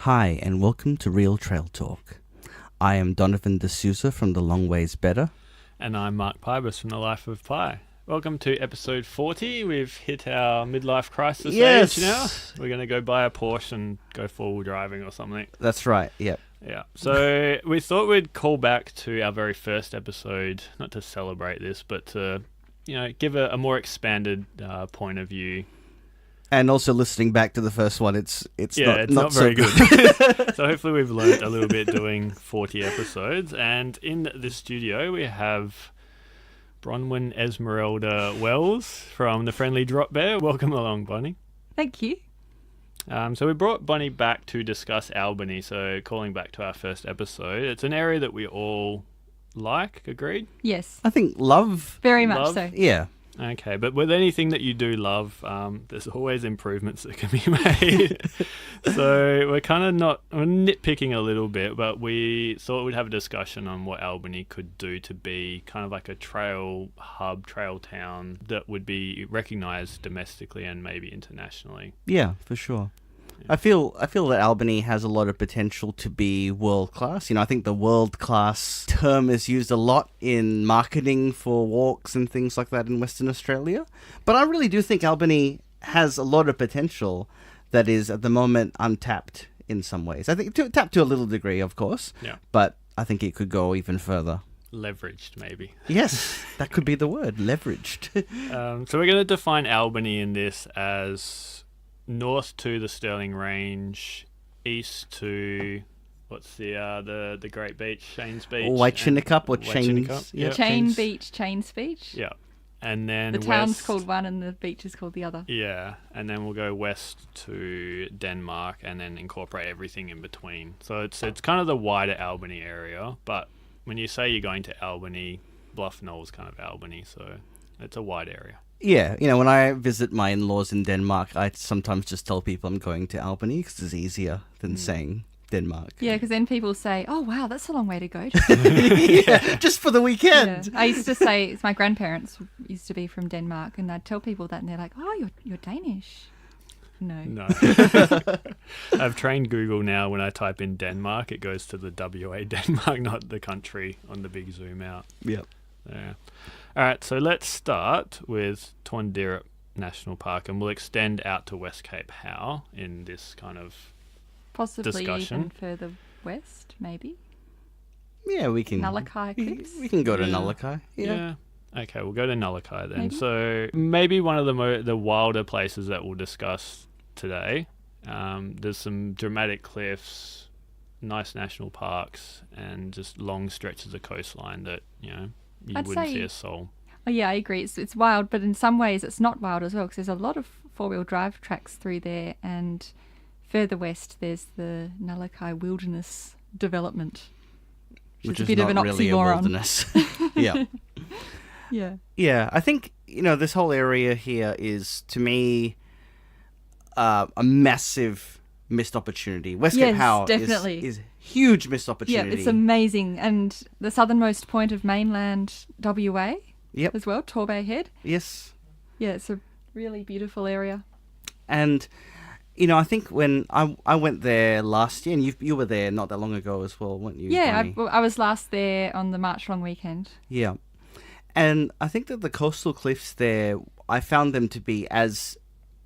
Hi, and welcome to Real Trail Talk. I am Donovan D'Souza from The Long Ways Better. And I'm Mark Pybus from The Life of Pi. Welcome to episode 40. We've hit our midlife crisis age now. We're going to go buy a Porsche and go four-wheel driving or something. That's right, yep. Yeah. So we thought we'd call back to our very first episode, not to celebrate this, but to, give a more expanded point of view. And also listening back to the first one, it's not very so good. So hopefully we've learned a little bit doing 40 episodes. And in the studio we have Bronwyn Esmeralda Wells from the Friendly Drop Bear. Welcome along, Bonny. Thank you. So we brought Bonny back to discuss Albany. So calling back to our first episode, it's an area that we all like. Agreed? Yes. I think love. Very much so. Yeah. Okay, but with anything that you do love, there's always improvements that can be made. So we're nitpicking a little bit, but we thought we'd have a discussion on what Albany could do to be kind of like a trail hub, trail town that would be recognised domestically and maybe internationally. Yeah, for sure. I feel that Albany has a lot of potential to be world-class. I think the world-class term is used a lot in marketing for walks and things like that in Western Australia. But I really do think Albany has a lot of potential that is at the moment untapped in some ways. I think tapped to a little degree, of course. Yeah. But I think it could go even further. Leveraged, maybe. Yes, that could be the word, leveraged. So we're going to define Albany in this as north to the Stirling Range, east to what's the Great Beach, Shane's Beach, Waichinicup or Chains? Yep. Chains Beach. Yeah, and then the town's called one and the beach is called the other. Yeah, and then we'll go west to Denmark and then incorporate everything in between. So it's kind of the wider Albany area, but when you say you're going to Albany, Bluff Knoll's kind of Albany, so it's a wide area. Yeah, when I visit my in-laws in Denmark, I sometimes just tell people I'm going to Albany because it's easier than saying Denmark. Yeah, because then people say, oh, wow, that's a long way to go. Yeah, just for the weekend. Yeah. I used to say, my grandparents used to be from Denmark, and I'd tell people that, and they're like, oh, you're Danish. No. I've trained Google now. When I type in Denmark, it goes to the WA Denmark, not the country on the big zoom out. Yep. Yeah. All right, so let's start with Tuandirrup National Park, and we'll extend out to West Cape Howe in this kind of possibly discussion. Even further west, maybe. Yeah, we can. Nulakai Cliffs. We can go to Nulakai. Yeah. Okay, we'll go to Nulakai then. Maybe. So maybe one of the wilder places that we'll discuss today. There's some dramatic cliffs, nice national parks, and just long stretches of coastline that I'd wouldn't see a soul. Oh yeah, I agree. It's wild, but in some ways it's not wild as well because there's a lot of four-wheel drive tracks through there, and further west there's the Nulakai Wilderness Development, which is a bit of an really oxymoron. A wilderness. Yeah. Yeah. I think this whole area here is, to me, a massive missed opportunity. West Cape Howe definitely is huge missed opportunity. Yeah, it's amazing. And the southernmost point of mainland WA as well, Torbay Head. Yes. Yeah, it's a really beautiful area. And, I think when I went there last year, and you were there not that long ago as well, weren't you? Yeah, I was last there on the March long weekend. Yeah. And I think that the coastal cliffs there, I found them to be as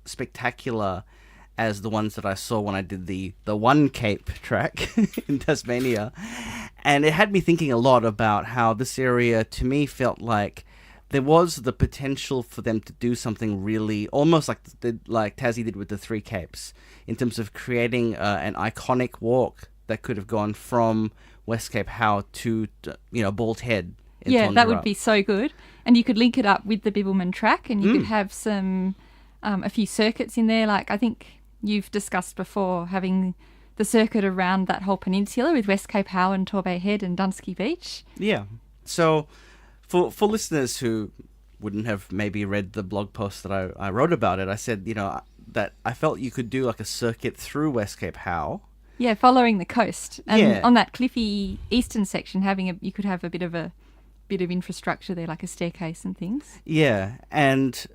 spectacular as the ones that I saw when I did the One Cape track in Tasmania. And it had me thinking a lot about how this area, to me, felt like there was the potential for them to do something really, almost like Tassie did with the Three Capes, in terms of creating an iconic walk that could have gone from West Cape Howe to, Bald Head. Yeah, that would be so good. And you could link it up with the Bibbulmun track, and you could have some a few circuits in there. Like I think you've discussed before, having the circuit around that whole peninsula with West Cape Howe and Torbay Head and Dunsky Beach. Yeah. So for listeners who wouldn't have maybe read the blog post that I wrote about it, I said, that I felt you could do like a circuit through West Cape Howe. Yeah, following the coast. And on that cliffy eastern section, you could have a bit of infrastructure there, like a staircase and things. Yeah, and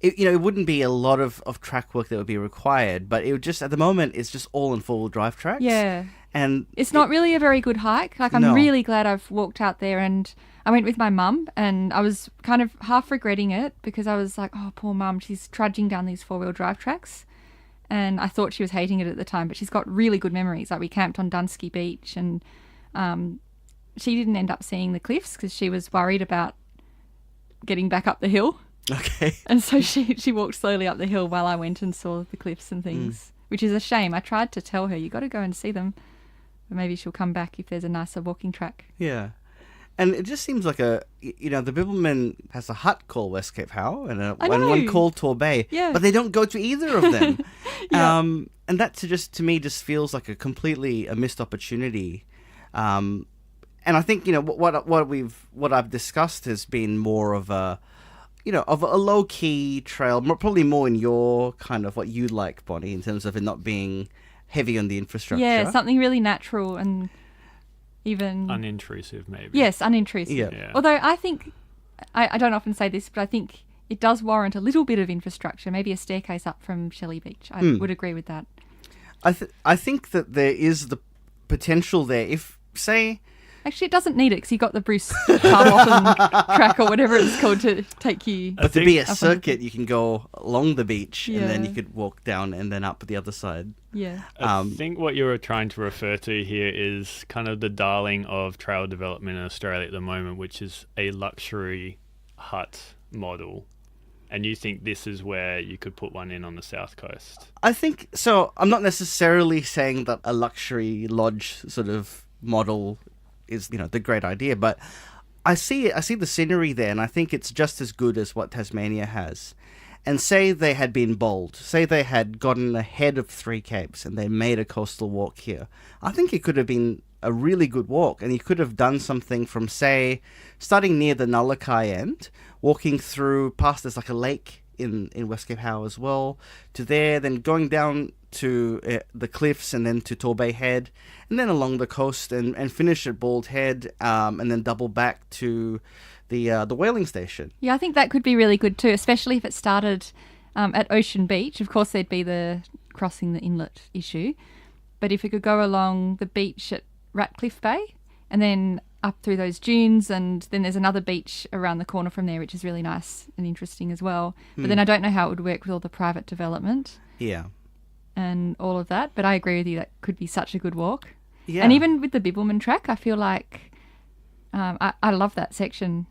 it wouldn't be a lot of track work that would be required, but it would just, at the moment, it's just all in four-wheel drive tracks. Yeah. And it's not really a very good hike. Like, I'm No. really glad I've walked out there, and I went with my mum, and I was kind of half regretting it because I was like, oh, poor mum, she's trudging down these four-wheel drive tracks. And I thought she was hating it at the time, but she's got really good memories. Like, we camped on Dunsky Beach, and she didn't end up seeing the cliffs because she was worried about getting back up the hill. Okay. And so she walked slowly up the hill while I went and saw the cliffs and things, which is a shame. I tried to tell her, you got to go and see them. But maybe she'll come back if there's a nicer walking track. Yeah. And it just seems like the Bibbulmun has a hut called West Cape Howe and one called Torbay, Yeah. but they don't go to either of them. Yeah. And that to me just feels like a missed opportunity. And I think what I've discussed has been more of a low key trail, probably more in your kind of what you like, Bonnie, in terms of it not being heavy on the infrastructure. Yeah, something really natural and even unintrusive, maybe. Yes, unintrusive. Yeah. Although I think, I don't often say this, but I think it does warrant a little bit of infrastructure, maybe a staircase up from Shelley Beach. I would agree with that. I think that there is the potential there. If, say... Actually, it doesn't need it because you got the Bruce Carlton track or whatever it's called to take you. But to be a circuit, you can go along the beach and then Yeah. you could walk down and then up the other side. Yeah. I think what you were trying to refer to here is kind of the darling of trail development in Australia at the moment, which is a luxury hut model. And you think this is where you could put one in on the south coast? I think so. I'm not necessarily saying that a luxury lodge sort of model is the great idea, but I see the scenery there, and I think it's just as good as what Tasmania has. And say they had been bold, say they had gotten ahead of Three Capes and they made a coastal walk here, I think it could have been a really good walk, and you could have done something from, say, starting near the Nulakai end, walking through past, there's like a lake in West Cape Howe as well, to there, then going down to the cliffs and then to Torbay Head, and then along the coast and finish at Bald Head, and then double back to the whaling station. Yeah, I think that could be really good too, especially if it started at Ocean Beach. Of course, there'd be the crossing the inlet issue. But if it could go along the beach at Ratcliffe Bay and then up through those dunes, and then there's another beach around the corner from there, which is really nice and interesting as well. But then I don't know how it would work with all the private development. Yeah. And all of that. But I agree with you, that could be such a good walk. Yeah. And even with the Bibbulmun track, I feel like I love that section.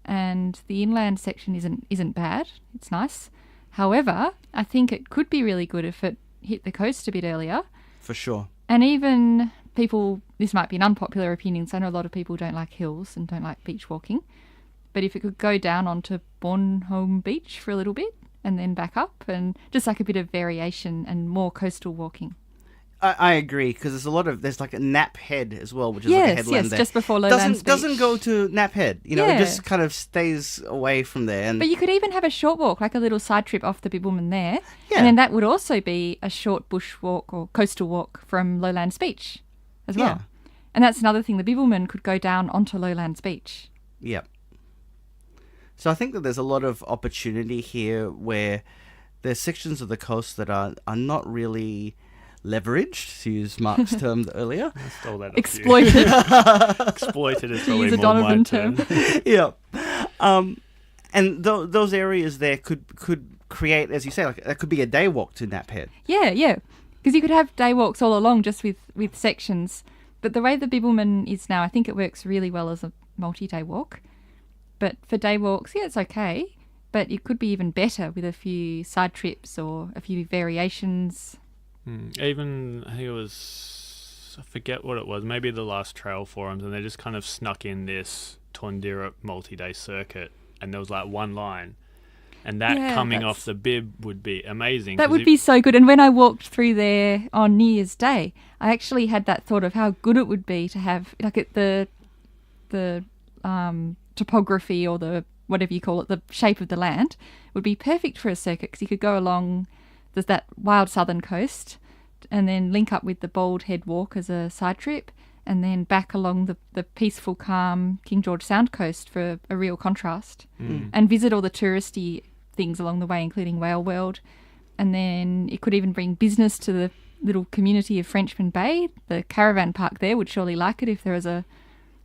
And the inland section isn't bad. It's nice. However, I think it could be really good if it hit the coast a bit earlier. For sure. And even people, this might be an unpopular opinion, so I know a lot of people don't like hills and don't like beach walking. But if it could go down onto Bornholm Beach for a little bit and then back up, and just like a bit of variation and more coastal walking. I agree, because there's like a Nap Head as well, which is like a headland there. Just before Lowlands Doesn't Beach. go to Nap Head, it Yeah. just kind of stays away from there. And But you could even have a short walk, like a little side trip off the Bibbulmun there. Yeah. And then that would also be a short bush walk or coastal walk from Lowlands Beach as well. Yeah. And that's another thing, the Bibbulmun could go down onto Lowlands Beach. Yep. So I think that there's a lot of opportunity here where there's sections of the coast that are not really leveraged, to use Mark's term earlier. I stole that off Exploited. you. Exploited is To probably use a more my Donovan term. term. Yeah. And those areas there could create, as you say, like that could be a day walk to Nap Head. Yeah. Because you could have day walks all along just with sections. But the way the Bibbulmun is now, I think it works really well as a multi-day walk. But for day walks, yeah, it's okay. But it could be even better with a few side trips or a few variations. Even, I think it was, I forget what it was, maybe the last trail forums, and they just kind of snuck in this Tondirrup multi-day circuit, and there was like one line. And that coming off the bib would be amazing. That would be so good. And when I walked through there on New Year's Day, I actually had that thought of how good it would be to have, like, the topography or the whatever you call it, the shape of the land would be perfect for a circuit, because you could go along that wild southern coast and then link up with the Bald Head Walk as a side trip, and then back along the peaceful, calm King George Sound coast for a real contrast, and visit all the touristy things along the way, including Whale World. And then it could even bring business to the little community of Frenchman Bay. The caravan park there would surely like it if there was a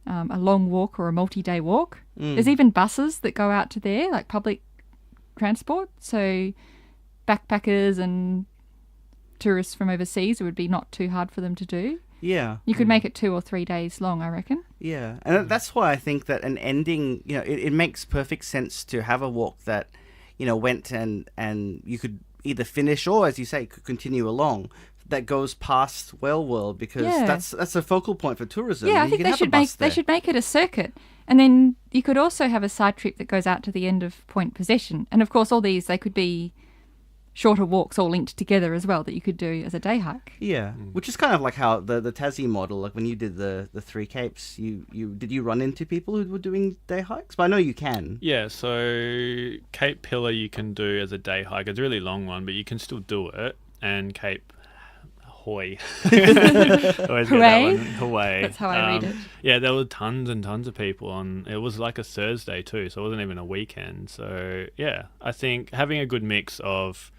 long walk or a multi-day walk. There's even buses that go out to there, like public transport. So backpackers and tourists from overseas, it would be not too hard for them to do. Yeah. You could make it 2 or 3 days long, I reckon. Yeah. And that's why I think that an ending, it makes perfect sense to have a walk that, went and you could either finish or, as you say, could continue along, that goes past Whale World, because that's a focal point for tourism. Yeah, I think they should make it a circuit. And then you could also have a side trip that goes out to the end of Point Possession. And of course, all these, they could be shorter walks all linked together as well that you could do as a day hike. Yeah, which is kind of like how the Tassie model, like when you did the 3 Capes, did you run into people who were doing day hikes? But I know you can. Yeah, so Cape Pillar you can do as a day hike. It's a really long one, but you can still do it. And Cape Hoy. Always get that one. Hawaii. That's how I read it. Yeah, there were tons and tons of people on. It was like a Thursday too, so it wasn't even a weekend. So yeah, I think having a good mix of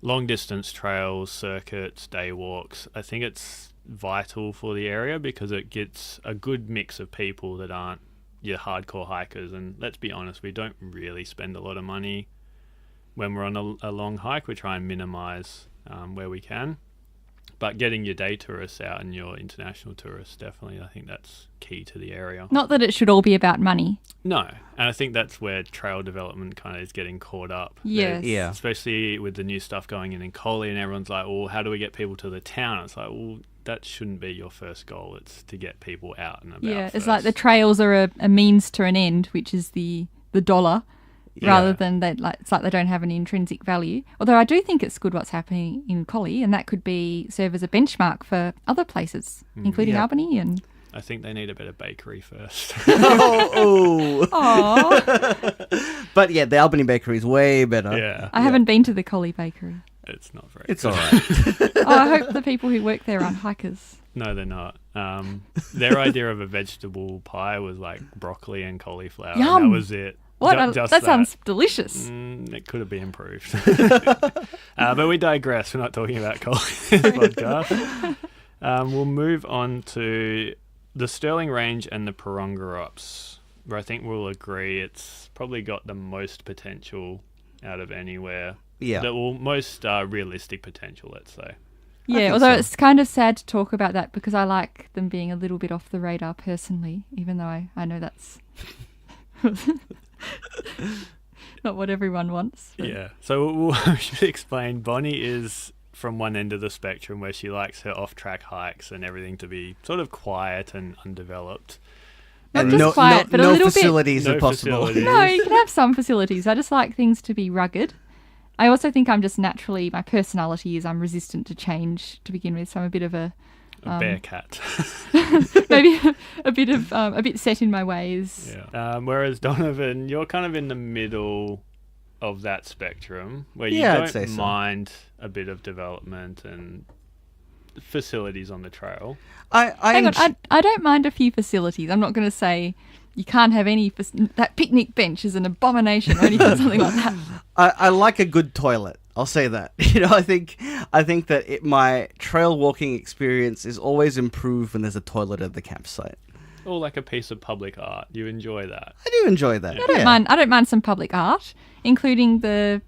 long distance trails, circuits, day walks, I think it's vital for the area, because it gets a good mix of people that aren't your hardcore hikers. And let's be honest, we don't really spend a lot of money when we're on a long hike. We try and minimize where we can. But getting your day tourists out and your international tourists, definitely, I think that's key to the area. Not that it should all be about money. No, and I think that's where trail development kind of is getting caught up. Yes. Yeah. Especially with the new stuff going in Collie, and everyone's like, well, how do we get people to the town? It's like, well, that shouldn't be your first goal. It's to get people out and about. Yeah, first. it's like the trails are a means to an end, which is the dollar. Yeah. Rather than that, it's like they don't have any intrinsic value. Although I do think it's good what's happening in Collie, and that could serve as a benchmark for other places, including Albany. And I think they need a better bakery first. Aww. But yeah, the Albany Bakery is way better. Yeah. I haven't been to the Collie Bakery. It's not very It's good. all right. I hope the people who work there aren't hikers. No, they're not. Their idea of a vegetable pie was like broccoli and cauliflower. Yum. And that was it. What? Just that sounds delicious. It could have been improved. But we digress. We're not talking about Collie in this podcast. We'll move on to the Stirling Range and the Parongarops, where I think we'll agree it's probably got the most potential out of anywhere. Yeah. Most realistic potential, let's say. Yeah, think although so. it's kind of sad to talk about that, because I like them being a little bit off the radar personally, even though I know that's not what everyone wants. But. Yeah. So we should explain. Bonnie is from one end of the spectrum, where she likes her off-track hikes and everything to be sort of quiet and undeveloped. Not just quiet, but a no little facilities bit... are possible. No, you can have some facilities. I just like things to be rugged. I also think I'm just naturally, my personality is I'm resistant to change to begin with, so I'm a bit of a bear cat. maybe a bit set in my ways. Yeah. Whereas Donovan, you're kind of in the middle of that spectrum, where you Yeah, I'd say don't so. mind a bit of development and facilities on the trail. Hang on, I don't mind a few facilities. I'm not going to say you can't have any. That picnic bench is an abomination or anything, something like that. I like a good toilet. I'll say that. I think that my trail walking experience is always improved when there's a toilet at the campsite. Or like a piece of public art. You enjoy that. I do enjoy that. I don't mind some public art, including the.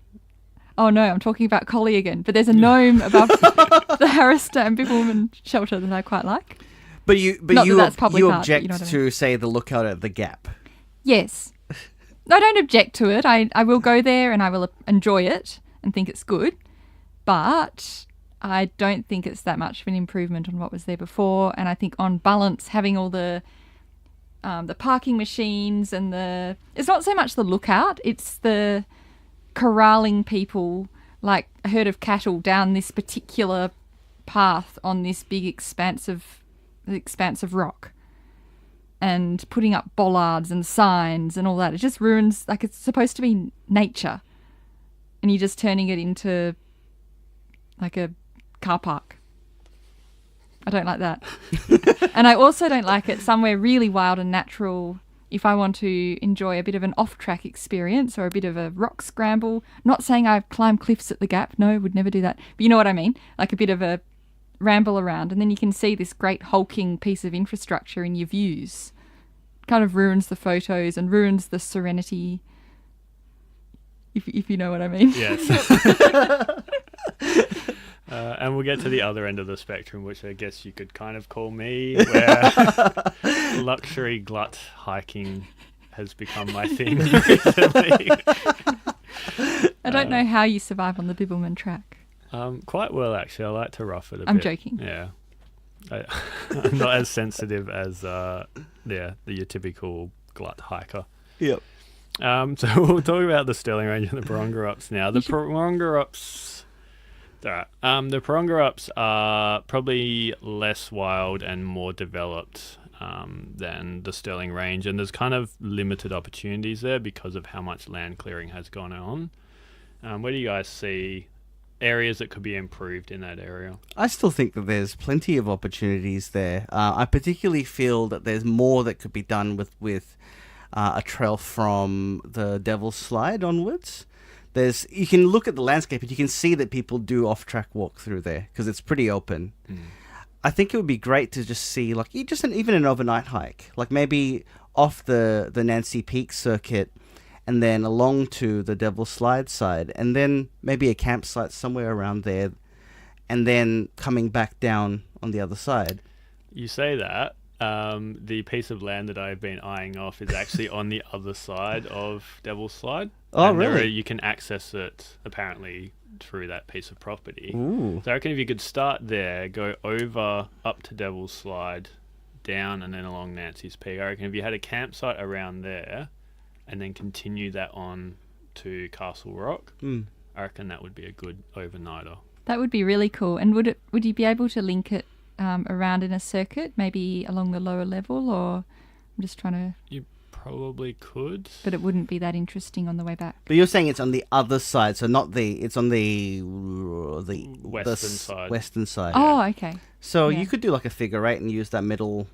Oh no, I'm talking about Collie again. But there's a gnome above the Harris Dam Big Woman shelter that I quite like. But you that's public art, but object you know what I mean. to say the lookout at the Gap. Yes. No, I don't object to it. I will go there and I will enjoy it and think it's good. But I don't think it's that much of an improvement on what was there before. And I think on balance, having all the parking machines and it's not so much the lookout, it's the corralling people like a herd of cattle down this particular path on this big expanse of rock, and putting up bollards and signs and all that. It just ruins, like, it's supposed to be nature and you're just turning it into like a car park. I don't like that. And I also don't like it somewhere really wild and natural if I want to enjoy a bit of an off-track experience or a bit of a rock scramble, not saying I climb cliffs at the Gap, no, would never do that, but you know what I mean, like a bit of a ramble around, and then you can see this great hulking piece of infrastructure in your views. Kind of ruins the photos and ruins the serenity, if you know what I mean. Yes. And we'll get to the other end of the spectrum, which I guess you could kind of call me, where luxury glut hiking has become my thing recently. I don't know how you survive on the Bibbulmun track. Quite well, actually. I like to rough it a bit. I'm joking. Yeah. I'm not as sensitive as your typical glut hiker. Yep. So we'll talk about the Stirling Range and the Barongarups now. The Barongarups... All right. The Barongarups are probably less wild and more developed than the Stirling Range, and there's kind of limited opportunities there because of how much land clearing has gone on. Where do you guys see areas that could be improved in that area? I still think that there's plenty of opportunities there. I particularly feel that there's more that could be done with a trail from the Devil's Slide onwards. You can look at the landscape and you can see that people do off-track walk through there because it's pretty open. I think it would be great to just see even an overnight hike, like maybe off the Nancy Peak circuit and then along to the Devil's Slide side, and then maybe a campsite somewhere around there, and then coming back down on the other side. You say that. The piece of land that I've been eyeing off is actually on the other side of Devil's Slide. Oh, really? You can access it, apparently, through that piece of property. Ooh. So I reckon if you could start there, go over, up to Devil's Slide, down, and then along Nancy's Peak. I reckon if you had a campsite around there, and then continue that on to Castle Rock, I reckon that would be a good overnighter. That would be really cool. And would you be able to link it around in a circuit, maybe along the lower level, or I'm just trying to... You probably could. But it wouldn't be that interesting on the way back. But you're saying it's on the other side, so it's on the Western side. Western side. Oh, okay. So Yeah. you could do like a figure eight and use that middle.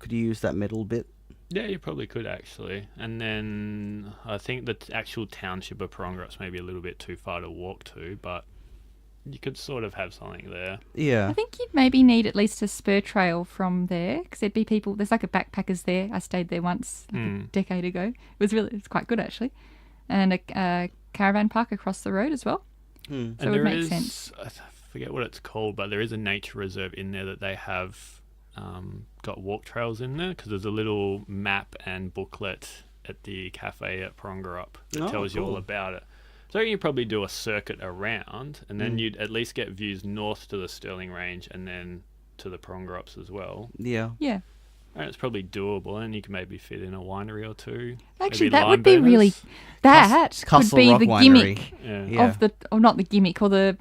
Could you use that middle bit? Yeah, you probably could actually. And then I think the actual township of Barongarups may be a little bit too far to walk to, but you could sort of have something there. Yeah. I think you'd maybe need at least a spur trail from there, because there'd be people. There's like a backpackers there. I stayed there once like a decade ago. It's quite good actually, and a caravan park across the road as well. So And it would make sense. I forget what it's called, but there is a nature reserve in there that they have got walk trails in there, because there's a little map and booklet at the cafe at Barongarup that tells you all about it. So you probably do a circuit around, and then you'd at least get views north to the Stirling Range and then to the Barongarups as well. Yeah. Yeah. And it's probably doable, and you can maybe fit in a winery or two. Actually, maybe that would be lime really... burners. That could Castle be Rock the Winery. gimmick Yeah. of the... Or not the gimmick, or the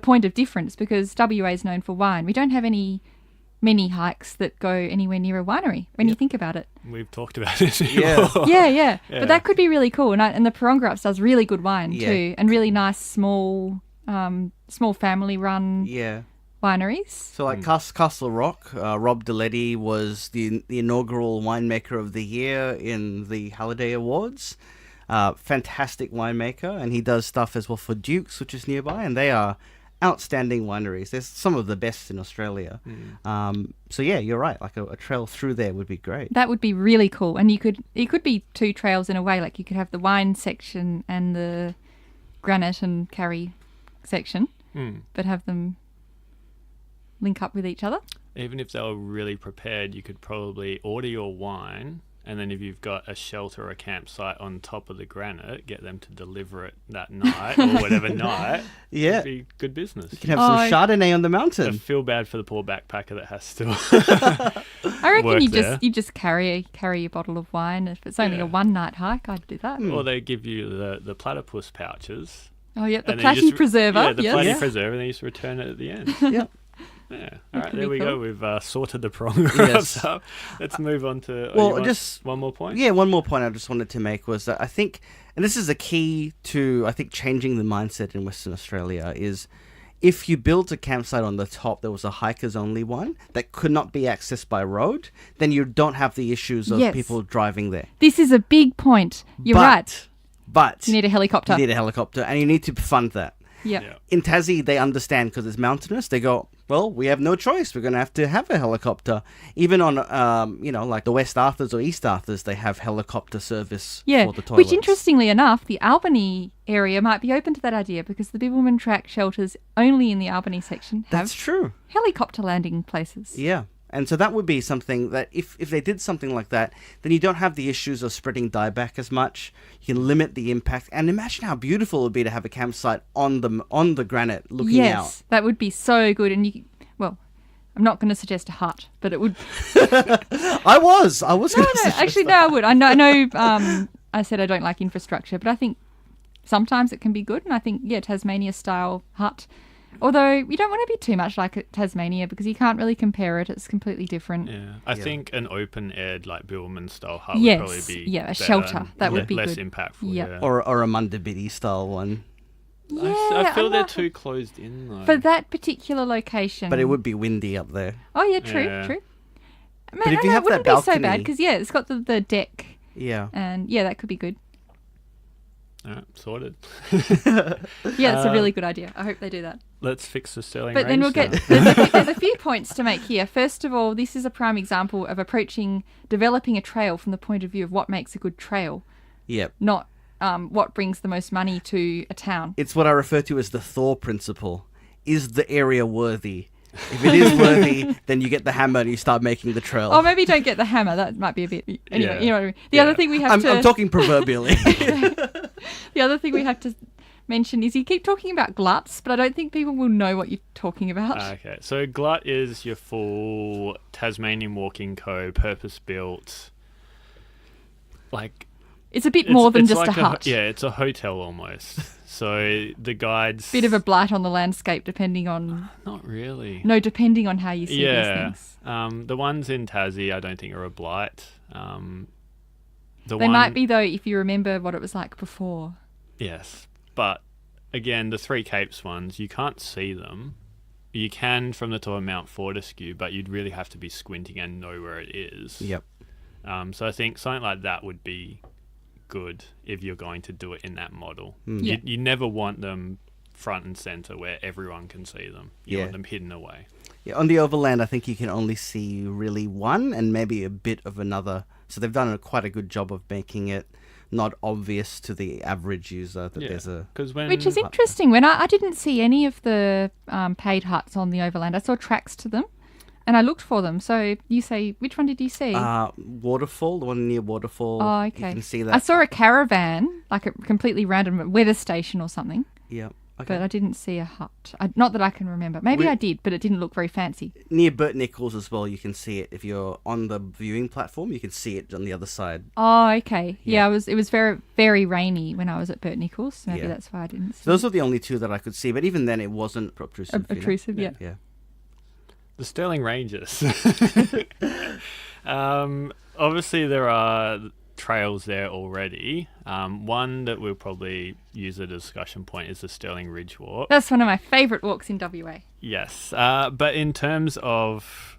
point of difference, because WA is known for wine. We don't have many hikes that go anywhere near a winery when you think about it. We've talked about it Yeah. before. Yeah. But that could be really cool. And the Barongarups does really good wine Yeah. too, and really nice small family-run Yeah. wineries. So like Castle Rock, Rob Deletty was the inaugural winemaker of the year in the Halliday Awards. Fantastic winemaker, and he does stuff as well for Duke's, which is nearby, and they are outstanding wineries. There's some of the best in Australia. So yeah, you're right. Like a trail through there would be great. That would be really cool. And it could be two trails in a way. Like you could have the wine section and the granite and carry section, but have them link up with each other. Even if they were really prepared, you could probably order your wine, and then if you've got a shelter or a campsite on top of the granite, get them to deliver it that night or whatever night. Yeah. It'd be good business. You can have some Chardonnay on the I mountain. feel bad for the poor backpacker that has to I reckon work you there. just carry a bottle of wine. If it's only a one night hike, I'd do that. Or they give you the platypus pouches. Oh yeah, the and then you platy just preserver. Yeah, the yes. platy preserver, and then you just return it at the end. Yeah. Yeah. All right, could there be we cool. go. We've sorted the Barongarups Yes. up. Let's move on to... just one more point? Yeah, one more point I just wanted to make was that I think, and this is a key to, I think, changing the mindset in Western Australia, is if you built a campsite on the top, there was a hikers only one that could not be accessed by road, then you don't have the issues of Yes. people driving there. This is a big point. You're right. But You need a helicopter. you need a helicopter, and you need to fund that. Yep. Yeah. In Tassie, they understand because it's mountainous. They go, well, we have no choice. We're going to have a helicopter. Even on, like the West Arthurs or East Arthurs, they have helicopter service Yeah, for the toilets. which interestingly enough, the Albany area might be open to that idea because the Bibbulmun Track shelters only in the Albany section have That's true. helicopter landing places. Yeah. And so that would be something that if they did something like that, then you don't have the issues of spreading dieback as much. You can limit the impact. And imagine how beautiful it would be to have a campsite on the granite looking Yes, out. that would be so good. And I'm not going to suggest a hut, but it would. I was No, going to suggest actually, no, I would. I know. I said I don't like infrastructure, but I think sometimes it can be good. And I think, Tasmania style hut. Although you don't want to be too much like Tasmania because you can't really compare it. It's completely different. Yeah, I think an open-aired like Bibbulmun style hut Yes, would probably be yeah, a better shelter. and That would be less good. impactful. Yep. Yeah. Or a Mundabiddy style one. I feel I'm they're not- too closed in though. for that particular location. But it would be windy up there. Oh yeah, true. Yeah. Man, But if you no, have it wouldn't that be so bad balcony- because it's got the deck, Yeah. and that could be good. All right, sorted. Yeah, it's a really good idea. I hope they do that. Let's fix the Sterling But then we'll range get now. there's a few points to make here. First of all, this is a prime example of developing a trail from the point of view of what makes a good trail, Yep. not what brings the most money to a town. It's what I refer to as the Thor principle. Is the area worthy? If it is worthy, then you get the hammer and you start making the trail. Oh, maybe don't get the hammer. That might be a bit. Anyway, Yeah. you know what I mean. The Yeah. other thing we have I'm talking proverbially. The other thing we have to mention is you keep talking about gluts, but I don't think people will know what you're talking about. Okay, so Glut is your full Tasmanian Walking Co. purpose-built, like It's a bit more than just like a hut. Yeah, it's a hotel almost. So the guides. Bit of a blight on the landscape, depending on Not really. depending on how you see these Yeah. things. The ones in Tassie, I don't think are a blight. They might be though, if you remember what it was like before. Yes, but again, the Three Capes ones, you can't see them. You can from the top of Mount Fortescue, but you'd really have to be squinting and know where it is. Yep. So I think something like that would be good if you're going to do it in that model. Yeah. You never want them front and center where everyone can see them. You Yeah. want them hidden away. Yeah, on the overland, I think you can only see really one and maybe a bit of another. So they've done quite a good job of making it not obvious to the average user that there's a... Because when Which is interesting. When I didn't see any of the paid huts on the overland, I saw tracks to them, and I looked for them. So you say, which one did you see? Waterfall, the one near Waterfall. Oh, okay. You can see that. I saw a caravan, like a completely random weather station or something, Yeah. Okay. but I didn't see a hut. Not that I can remember. Maybe We- I did, but it didn't look very fancy. Near Burt Nichols as well, you can see it. If you're on the viewing platform, you can see it on the other side. Oh, okay. Yeah. Yeah, it was very, very rainy when I was at Burt Nichols. Maybe Yeah. that's why I didn't see Those are the only two that I could see, but even then it wasn't obtrusive. you know? obtrusive. Yeah. Yeah. the Sterling Rangers. Obviously, there are trails there already. One that we'll probably use as a discussion point is the Sterling Ridge Walk. That's one of my favourite walks in WA. Yes, but in terms of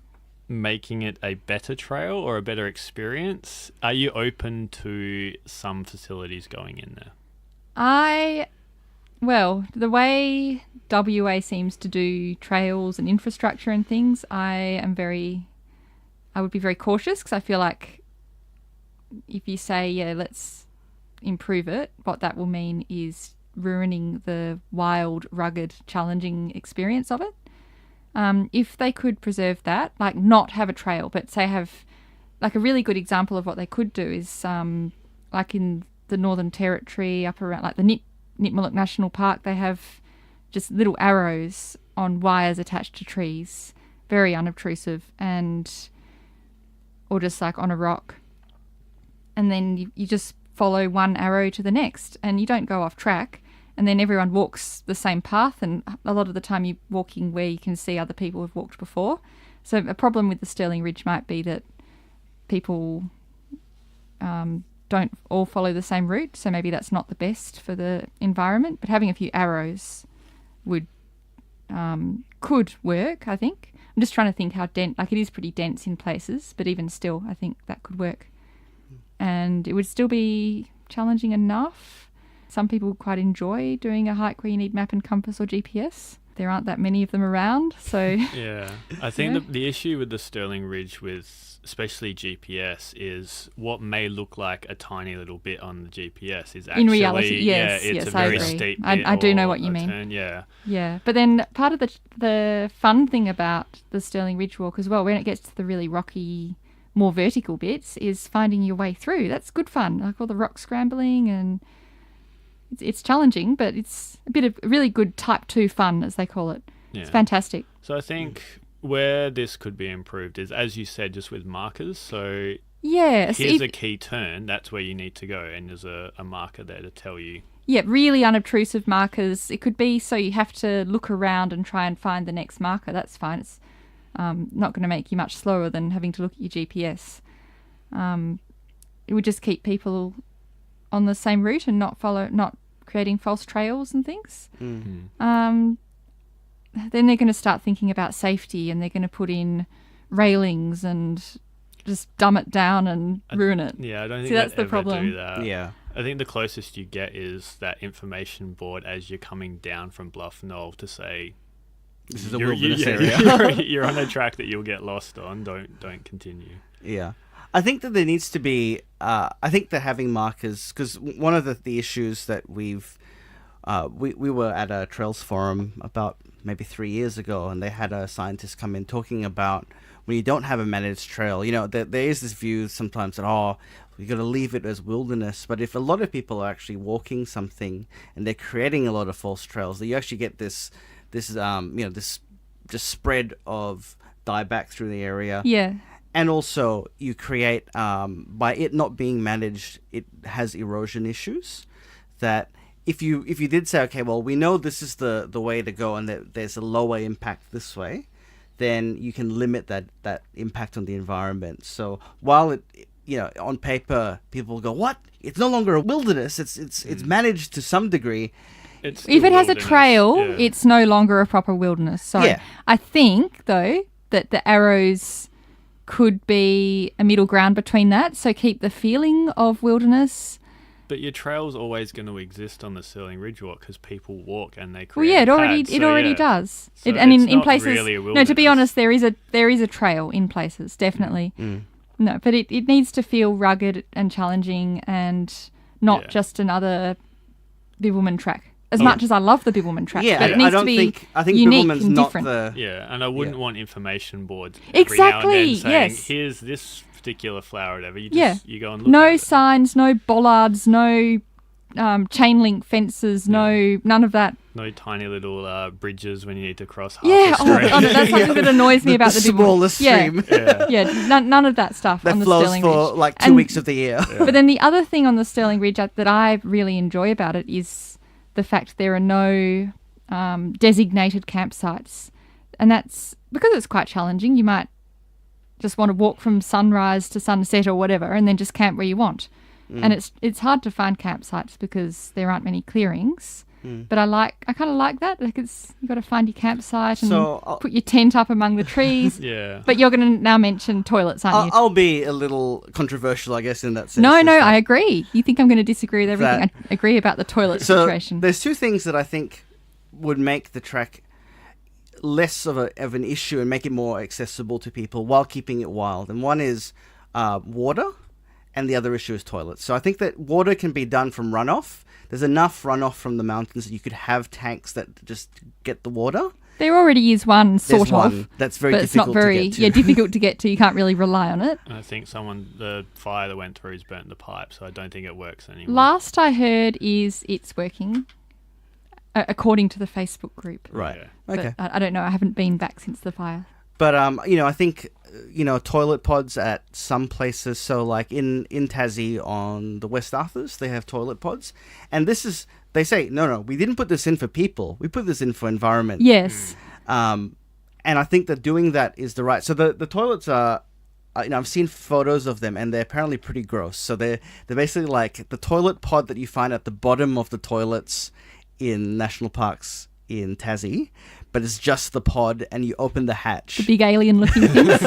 making it a better trail or a better experience, are you open to some facilities going in there? Well, the way WA seems to do trails and infrastructure and things, I would be very cautious because I feel like if you say, let's improve it, what that will mean is ruining the wild, rugged, challenging experience of it. If they could preserve that, like not have a trail, but say have, like a really good example of what they could do is like in the Northern Territory up around like the Nitmillock National Park, they have just little arrows on wires attached to trees, very unobtrusive, or just like on a rock. And then you just follow one arrow to the next and you don't go off track. And then everyone walks the same path, and a lot of the time you're walking where you can see other people have walked before. So a problem with the Sterling Ridge might be that people don't all follow the same route, so maybe that's not the best for the environment. But having a few arrows would could work, I think. I'm just trying to think how dense, like it is pretty dense in places, but even still, I think that could work. And it would still be challenging enough. Some people quite enjoy doing a hike where you need map and compass or GPS. There aren't that many of them around, so... Yeah, I think the issue with the Stirling Ridge with especially GPS is what may look like a tiny little bit on the GPS is actually... In reality, yes, it's a I very agree. steep bit. I do know what or you a mean. turn, yeah. Yeah, but then part of the fun thing about the Stirling Ridge Walk as well, when it gets to the really rocky, more vertical bits, is finding your way through. That's good fun, like all the rock scrambling, and it's challenging, but it's a bit of really good type 2 fun, as they call it. Yeah. It's fantastic. So I think where this could be improved is, as you said, just with markers. So Yeah. here's a key turn, that's where you need to go, and there's a marker there to tell you. Yeah, really unobtrusive markers. It could be so you have to look around and try and find the next marker. That's fine. It's not going to make you much slower than having to look at your GPS. It would just keep people on the same route and not creating false trails and things. Mm-hmm. Then they're going to start thinking about safety, and they're going to put in railings and just dumb it down and ruin it. Yeah, I don't think See, that's they'd the ever problem. do that. Yeah. I think the closest you get is that information board as you're coming down from Bluff Knoll to say, This is a wilderness area. area. You're on a track that you'll get lost on. Don't continue. Yeah. I think that there needs to be, I think that having markers, because one of the issues that we were at a Trails Forum about maybe 3 years ago, and they had a scientist come in talking about when you don't have a managed trail, there is this view sometimes that, you got to leave it as wilderness. But if a lot of people are actually walking something and they're creating a lot of false trails, that you actually get this just spread of dieback through the area. Yeah. And also you create, by it not being managed, it has erosion issues that if you did say, okay, well, we know this is the way to go and that there's a lower impact this way, then you can limit that impact on the environment. So while it, on paper, people go, what? It's no longer a wilderness. It's managed to some degree. If If it has a trail, it's no longer a proper wilderness. So Yeah. I think, though, that the arrows could be a middle ground between that. So keep the feeling of wilderness. But your trail's always going to exist on the Stirling Ridge Walk because people walk and they create Well, yeah, it already paths. does. So And in it's not places, really a no, to be wilderness. honest, there is a trail in places, definitely. No, but it needs to feel rugged and challenging and not just another Bibbulmun track. As much as I love the Bibbulmun track, Yeah, but it I needs don't to be think I think unique Bibbulmun's and not different. Yeah, and I wouldn't want information boards Exactly, every now and then saying, yes. here's this particular flower or whatever. You go and look No at it. signs, no bollards, no chain link fences, none of that. No tiny little bridges when you need to cross half Yeah, a stream. no, that's something that annoys me about the Bibbulmun. smallest stream Yeah, none of that stuff that on the flows Stirling for Ridge. like 2 And- weeks of the year. But then the other thing on the Stirling Ridge that I really enjoy about it is the fact there are no designated campsites. And that's because it's quite challenging. You might just want to walk from sunrise to sunset or whatever and then just camp where you want. And it's hard to find campsites because there aren't many clearings. But I kind of like that. Like you got to find your campsite and put your tent up among the trees. Yeah. But you're going to now mention toilets, aren't you? I'll be a little controversial, I guess, in that sense. No, is that- I agree. You think I'm going to disagree with everything? I agree about the toilet So situation. there's two things that I think would make the track less of an issue and make it more accessible to people while keeping it wild. And one is water, and the other issue is toilets. So I think that water can be done from runoff. There's enough runoff from the mountains that you could have tanks that just get the water. There already is one, There's sort one of. that's very but it's not difficult very, to get to. difficult to get to. You can't really rely on it. And I think the fire that went through has burnt the pipe, so I don't think it works anymore. Last I heard is it's working, according to the Facebook group. Right. Yeah. But Okay. I don't know. I haven't been back since the fire. But I think toilet pods at some places. So like in Tassie on the West Arthurs, they have toilet pods, and they say no, we didn't put this in for people. We put this in for environment. Yes. And I think that doing that is the right. So the toilets are, I've seen photos of them, and they're apparently pretty gross. So they're basically like the toilet pod that you find at the bottom of the toilets in national parks in Tassie, but it's just the pod, and you open the hatch. The big alien-looking things.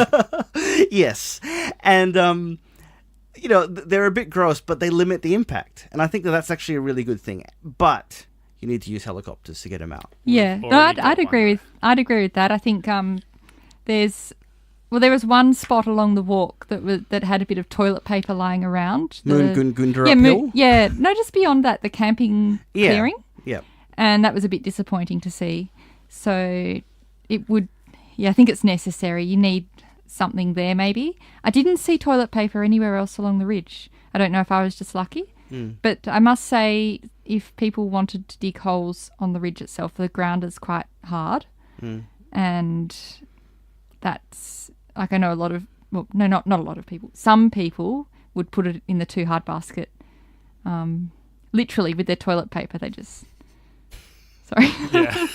Yes, and they're a bit gross, but they limit the impact, and I think that's actually a really good thing. But you need to use helicopters to get them out. Yeah, We've no, already I'd got agree one, with that. I think there was one spot along the walk that had a bit of toilet paper lying around. Moongoongoondarup Hill? Yeah, no, just beyond that, the camping clearing. Yeah. And that was a bit disappointing to see. So it would, I think it's necessary. You need something there maybe. I didn't see toilet paper anywhere else along the ridge. I don't know if I was just lucky. But I must say, if people wanted to dig holes on the ridge itself, the ground is quite hard. And that's, like, I know a lot of, well, no, not a lot of people. Some people would put it in the too hard basket, literally with their toilet paper. They just, sorry. Yeah.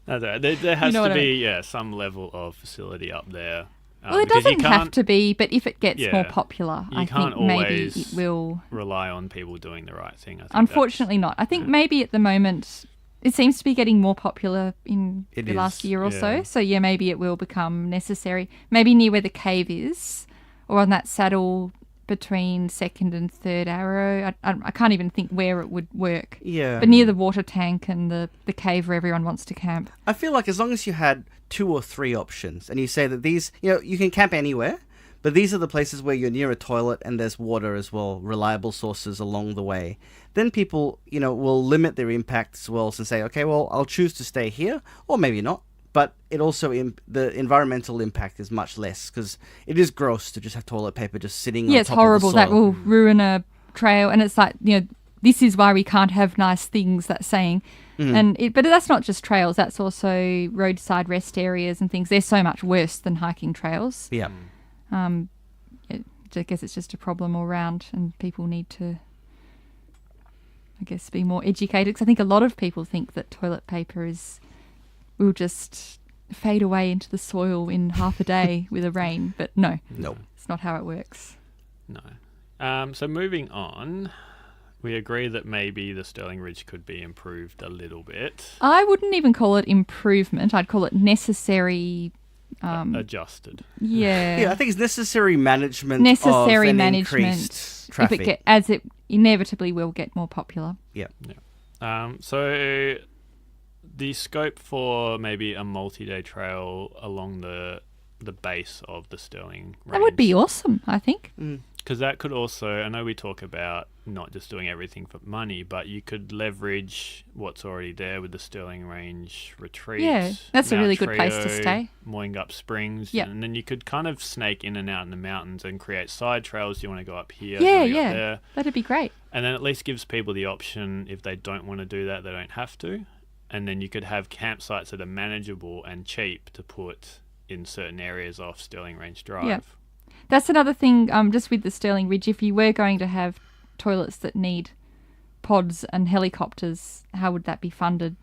That's all right. There has to I be some level of facility up there. Well, it because you doesn't have can't to be, but if it gets Yeah. more popular, You I can't think maybe always it will. rely on people doing the right thing. I think Unfortunately not. I think maybe at the moment it seems to be getting more popular in It the is, last year or yeah. so. So yeah, maybe it will become necessary. Maybe near where the cave is, or on that saddle between second and third arrow. I can't even think where it would work. Yeah. But near the water tank and the cave where everyone wants to camp. I feel like as long as you had 2 or 3 options, and you say that these, you can camp anywhere, but these are the places where you're near a toilet and there's water as well, reliable sources along the way, then people, will limit their impact as well and say, okay, well, I'll choose to stay here, or maybe not. But it also, the environmental impact is much less, because it is gross to just have toilet paper just sitting on top Yeah, it's of the horrible. That soil. will ruin a trail. And it's like, this is why we can't have nice things, that saying. But that's not just trails. That's also roadside rest areas and things. They're so much worse than hiking trails. Yeah. I guess it's just a problem all round, and people need to, I guess, be more educated. Because I think a lot of people think that toilet paper will just fade away into the soil in half a day with a rain. But no, it's not how it works. No. So moving on, we agree that maybe the Stirling Ridge could be improved a little bit. I wouldn't even call it improvement. I'd call it necessary. Adjusted. Yeah. Yeah, I think it's necessary management. Necessary of an management. increased traffic. As it inevitably will get more popular. Yeah. So the scope for maybe a multi-day trail along the base of the Stirling Range. That would be awesome, I think. Because that could also, I know we talk about not just doing everything for money, but you could leverage what's already there with the Stirling Range retreat. Yeah, that's a Mount really good place to Trio, stay. Moyingup Springs. Yeah. And then you could kind of snake in and out in the mountains and create side trails. You want to go up here, Yeah, you wanna go up yeah. there. That'd be great. And then at least gives people the option, if they don't want to do that, they don't have to. And then you could have campsites that are manageable and cheap to put in certain areas off Stirling Range Drive. Yeah. That's another thing, just with the Stirling Ridge. If you were going to have toilets that need pods and helicopters, how would that be funded?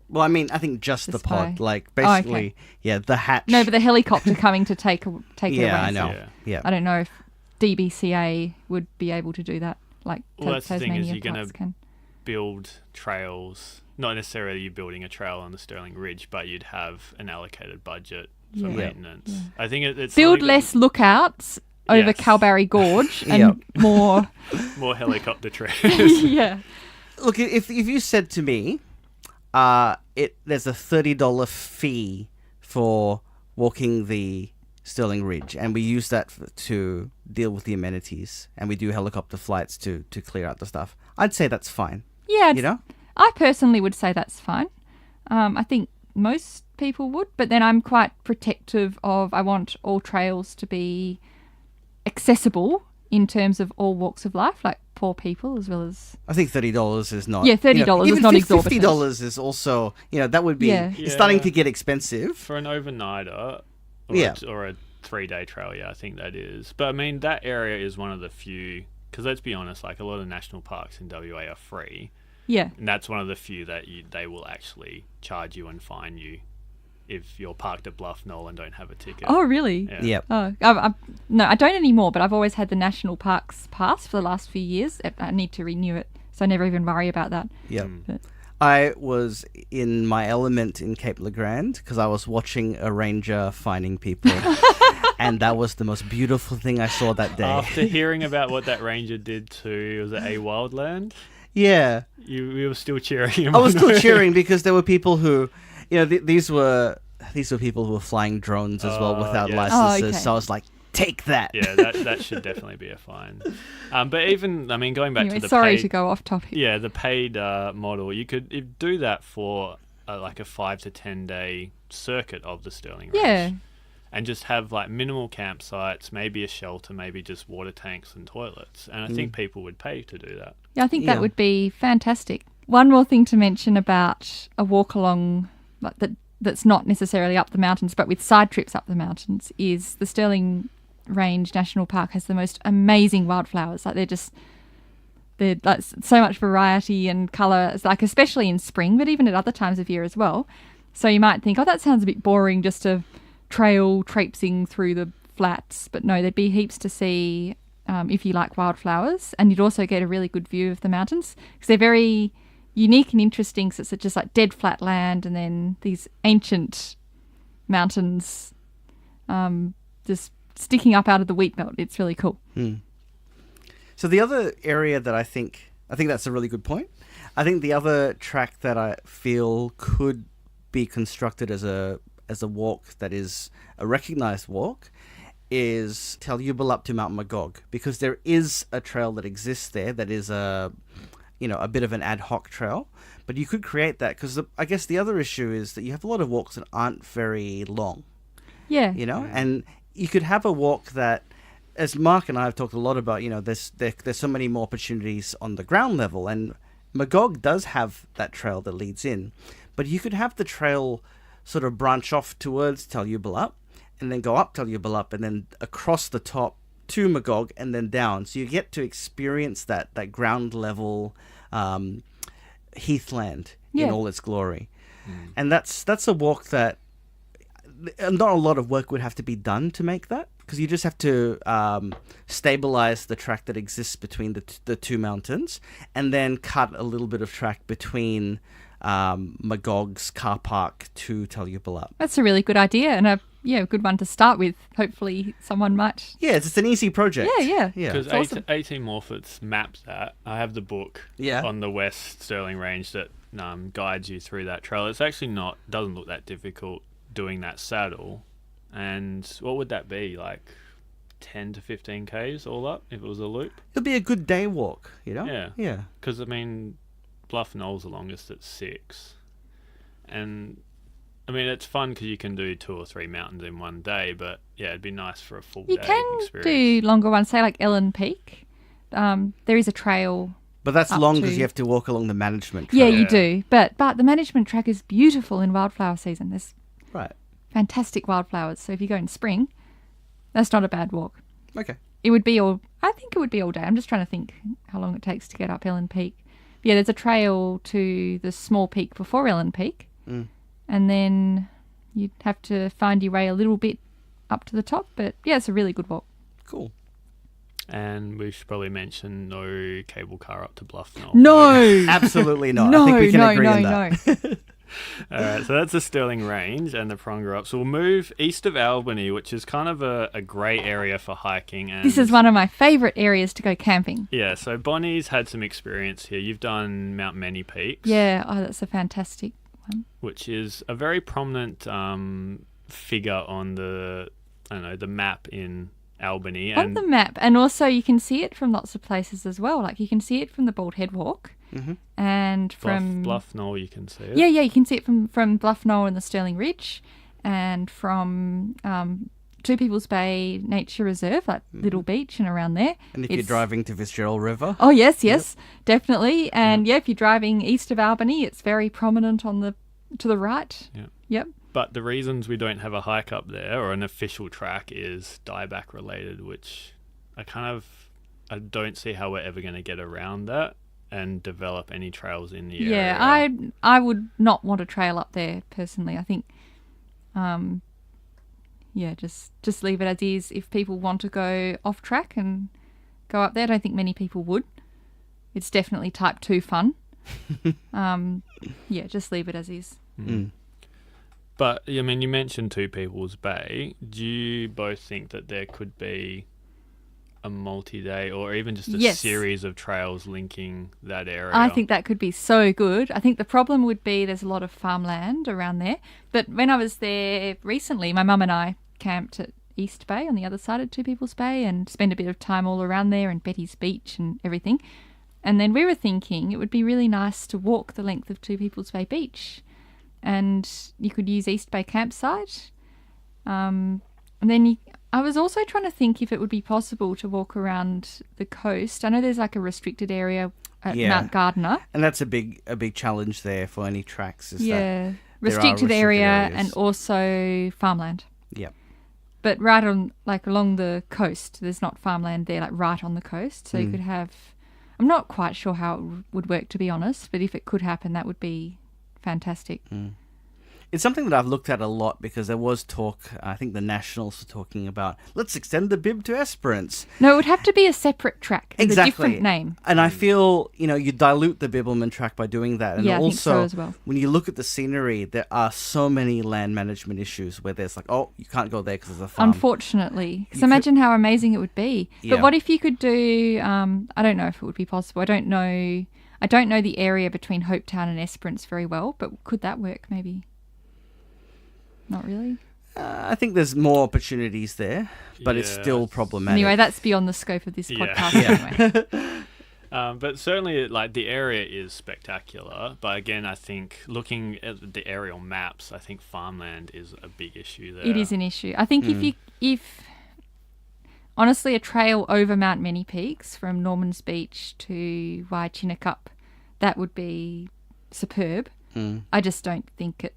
Well, I mean, I think just the pod, by- like Oh, basically, okay. the hatch. No, but the helicopter coming to take it away. Yeah, I know. Yeah. I don't know if DBCA would be able to do that, like Well, that's the thing, is Tasmania you're gonna Parks can. build trails, not necessarily you building a trail on the Stirling Ridge, but you'd have an allocated budget for Yeah. maintenance. Yeah. I think it's Build something less lookouts over Yes. Calbarry Gorge and Yep. more. that- more helicopter trails. Yeah. Look, if you said to me, there's a $30 fee for walking the Stirling Ridge, and we use that to deal with the amenities, and we do helicopter flights to clear out the stuff, I'd say that's fine. Yeah. You know? I personally would say that's fine. I think most people would, but then I'm quite protective of, I want all trails to be accessible in terms of all walks of life, like poor people as well as... I think $30 is not... Yeah, $30 is not exorbitant. $50 is also, that would be... Yeah. It's starting Yeah. to get expensive. For an overnighter or, Yeah. or a 3-day trail, I think that is. But I mean, that area is one of the few, because let's be honest, like a lot of national parks in WA are free, Yeah. and that's one of the few that they will actually charge you and fine you if you're parked at Bluff Knoll and don't have a ticket. Oh, really? Yeah. Yep. Oh, no, I don't anymore, but I've always had the National Parks pass for the last few years. I need to renew it, so I never even worry about that. Yeah. Mm. But I was in my element in Cape Legrand because I was watching a ranger finding people, and that was the most beautiful thing I saw that day. After hearing about what that ranger did to, was it A Wildland? Yeah, You were still cheering him. I was still cheering because there were people who, these were people who were flying drones as well without yeah. licenses. Oh, okay. So I was like, take that. Yeah, that should definitely be a fine. But even, I mean, going back Anyway, to the sorry paid, to go off topic. yeah, the paid model, you could do that for like a 5 to 10 day circuit of the Stirling Range. Yeah. And just have like minimal campsites, maybe a shelter, maybe just water tanks and toilets. And I think people would pay to do that. Yeah, I think Yeah. that would be fantastic. One more thing to mention about a walk along like that's not necessarily up the mountains, but with side trips up the mountains, is the Stirling Range National Park has the most amazing wildflowers. Like they're like so much variety and colour. It's like especially in spring, but even at other times of year as well. So you might think, oh, that sounds a bit boring, just a trail traipsing through the flats. But no, there'd be heaps to see if you like wildflowers, and you'd also get a really good view of the mountains because they're very unique and interesting. So it's just like dead flat land, and then these ancient mountains just sticking up out of the wheat belt. It's really cool. So the other area that I think that's a really good point. I think the other track that I feel could be constructed as a walk that is a recognised walk is Talyubil up to Mount Magog, because there is a trail that exists there that is a bit of an ad hoc trail, but you could create that because I guess the other issue is that you have a lot of walks that aren't very long. Yeah. And you could have a walk that, as Mark and I have talked a lot about, there's so many more opportunities on the ground level, and Magog does have that trail that leads in, but you could have the trail sort of branch off towards Talyubil up, and then go up Talyubil up, and then across the top to Magog, and then down. So you get to experience that ground level heathland in all its glory. And that's a walk that not a lot of work would have to be done to make that, because you just have to stabilize the track that exists between the two mountains, and then cut a little bit of track between Magog's car park to Talyubil up. That's a really good idea, and a good one to start with. Hopefully someone might. Yeah, it's an easy project. Yeah. Because It's awesome. 18 Morford's maps that. I have the book on the West Stirling Range that guides you through that trail. It's actually doesn't look that difficult doing that saddle. And what would that be, like 10 to 15 Ks all up if it was a loop? It'll be a good day walk, Yeah. Yeah. Because, I mean, Bluff Knoll's the longest at 6. And, I mean, it's fun because you can do 2 or 3 mountains in one day, but, yeah, it'd be nice for a full You day can experience. do longer ones, say like Ellen Peak. There is a trail. But that's Up long to- because you have to walk along the management Yeah, trail. you Yeah. do. But the management track is beautiful in wildflower season. There's Right. fantastic wildflowers. So if you go in spring, that's not a bad walk. Okay. I think it would be all day. I'm just trying to think how long it takes to get up Ellen Peak. Yeah, there's a trail to the small peak before Ellen Peak. And then you'd have to find your way a little bit up to the top. But yeah, it's a really good walk. Cool. And we should probably mention no cable car up to Bluff Knoll. No! Absolutely not. No, I think we can no, agree no, on that. no. All right, so that's the Stirling Range and the Pronga up. So we'll move east of Albany, which is kind of a grey area for hiking. And This is one of my favourite areas to go camping. Yeah, so Bonny's had some experience here. You've done Mount Many Peaks. Yeah, that's a fantastic one. Which is a very prominent figure on the map in Albany. On the map, and also you can see it from lots of places as well. Like you can see it from the Bald Head Walk, and from Bluff Knoll, you can see it. Yeah, you can see it from Bluff Knoll and the Stirling Ridge, and from Two People's Bay Nature Reserve, that little beach and around there. And if you're driving to Fitzgerald River. Oh yes, definitely. And if you're driving east of Albany, it's very prominent to the right. Yeah. Yep. But the reasons we don't have a hike up there or an official track is dieback related, which I don't see how we're ever going to get around that and develop any trails in the area. Yeah, I would not want a trail up there personally. I think, just leave it as is. If people want to go off track and go up there, I don't think many people would. It's definitely type 2 fun. Just leave it as is. But, I mean, you mentioned Two People's Bay. Do you both think that there could be a multi-day or even just a series of trails linking that area? I think that could be so good. I think the problem would be there's a lot of farmland around there. But when I was there recently, my mum and I camped at East Bay on the other side of Two People's Bay and spent a bit of time all around there and Betty's Beach and everything. And then we were thinking it would be really nice to walk the length of Two People's Bay Beach. And you could use East Bay campsite. And then I was also trying to think if it would be possible to walk around the coast. I know there's like a restricted area at Mount Gardner. And that's a big challenge there for any tracks. That restricted area areas. And also farmland. Yep. But right on, like along the coast, there's not farmland there, like right on the coast. So you could have, I'm not quite sure how it would work, to be honest, but if it could happen, that would be fantastic. It's something that I've looked at a lot because there was talk, I think the Nationals were talking about, let's extend the bib to Esperance. No, it would have to be a separate track with Exactly. a different name. And I feel, you dilute the Bibbulmun track by doing that. And Yeah, I think also, so as well. when you look at the scenery, there are so many land management issues where there's like, oh, you can't go there because there's a farm. Unfortunately. Because imagine how amazing it would be. Yeah. But what if you could do, I don't know if it would be possible. I don't know the area between Hopetown and Esperance very well, but could that work maybe? Not really. I think there's more opportunities there, but it's still problematic. Anyway, that's beyond the scope of this podcast anyway. But certainly, like, the area is spectacular. But again, I think looking at the aerial maps, I think farmland is a big issue there. It is an issue. I think if honestly a trail over Mount Many Peaks from Norman's Beach to Waichinukup, that would be superb. I just don't think it.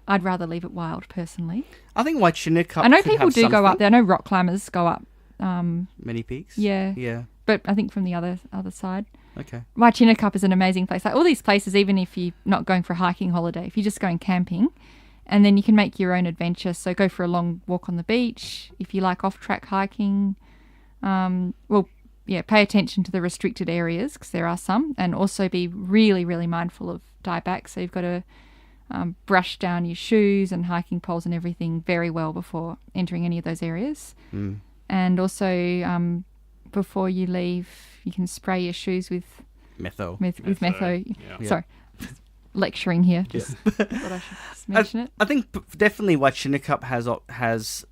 I'd rather leave it wild, personally. I think Waichinukup. I know people do go up there. I know rock climbers go up. Many Peaks? Yeah. Yeah. But I think from the other side. Okay. Waichinukup is an amazing place. Like all these places, even if you're not going for a hiking holiday, if you're just going camping, and then you can make your own adventure. So go for a long walk on the beach. If you like off-track hiking, pay attention to the restricted areas because there are some, and also be really, really mindful of dieback. So you've got to brush down your shoes and hiking poles and everything very well before entering any of those areas. And also, before you leave, you can spray your shoes with Metho. Metho. Yeah. Sorry, lecturing here. Just thought I should just mention it. I think definitely Waichinukup has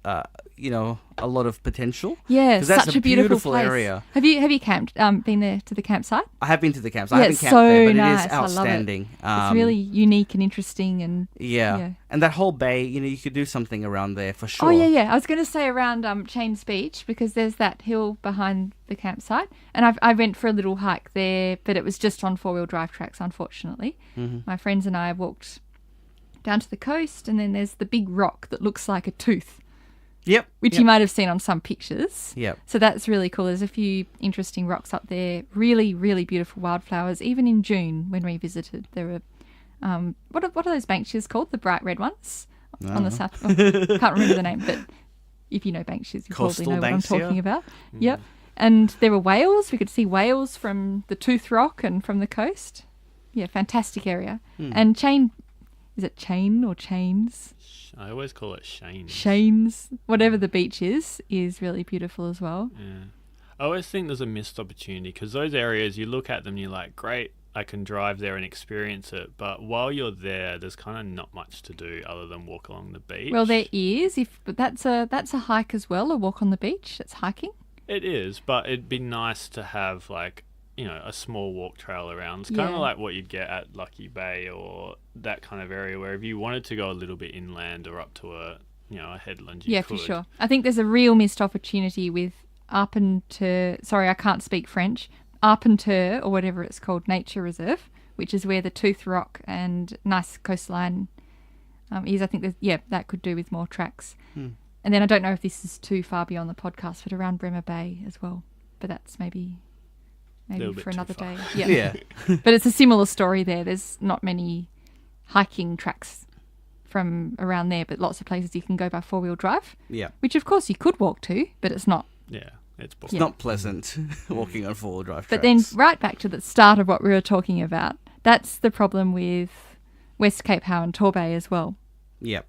a lot of potential. Yeah, 'Cause that's such a beautiful place. area. Have you camped? Been there to the campsite? I have been to the camps. Yeah, I haven't it's camped there, but nice. it is I love it. outstanding. It's really unique and interesting, and yeah. And that whole bay, you could do something around there for sure. Oh yeah. I was going to say around Chains Beach because there's that hill behind the campsite, and I went for a little hike there, but it was just on 4-wheel drive tracks, unfortunately. My friends and I walked down to the coast, and then there's the big rock that looks like a tooth. Yep. Which you might have seen on some pictures. Yep. So that's really cool. There's a few interesting rocks up there. Really, really beautiful wildflowers. Even in June when we visited, there were what are those Banksias called? The bright red ones on the south. Oh, can't remember the name, but if you know Banksias, you Coastal probably know Banksia. what I'm talking about. Yep. And there were whales. We could see whales from the Tooth Rock and from the coast. Yeah, fantastic area. And is it Chain or Chains? I always call it Shane's. Shane's, whatever the beach is really beautiful as well. Yeah. I always think there's a missed opportunity because those areas, you look at them and you're like, great, I can drive there and experience it. But while you're there, there's kind of not much to do other than walk along the beach. Well, there is, but that's a hike as well, a walk on the beach. That's hiking. It is, but it'd be nice to have like, a small walk trail around. It's kind of like what you'd get at Lucky Bay or that kind of area where if you wanted to go a little bit inland or up to a headland, you could. For sure. I think there's a real missed opportunity with Arpenteur, sorry, I can't speak French, Arpenteur or whatever it's called, Nature Reserve, which is where the Tooth Rock and nice coastline is. I think that could do with more tracks. And then I don't know if this is too far beyond the podcast, but around Bremer Bay as well. But that's maybe for another day. Yeah. But it's a similar story there. There's not many hiking tracks from around there, but lots of places you can go by 4-wheel drive. Yeah. Which of course you could walk to, but it's not. Yeah, it's not pleasant walking on 4-wheel drive tracks. But then right back to the start of what we were talking about, That's the problem with West Cape Howe and Torbay as well. Yep.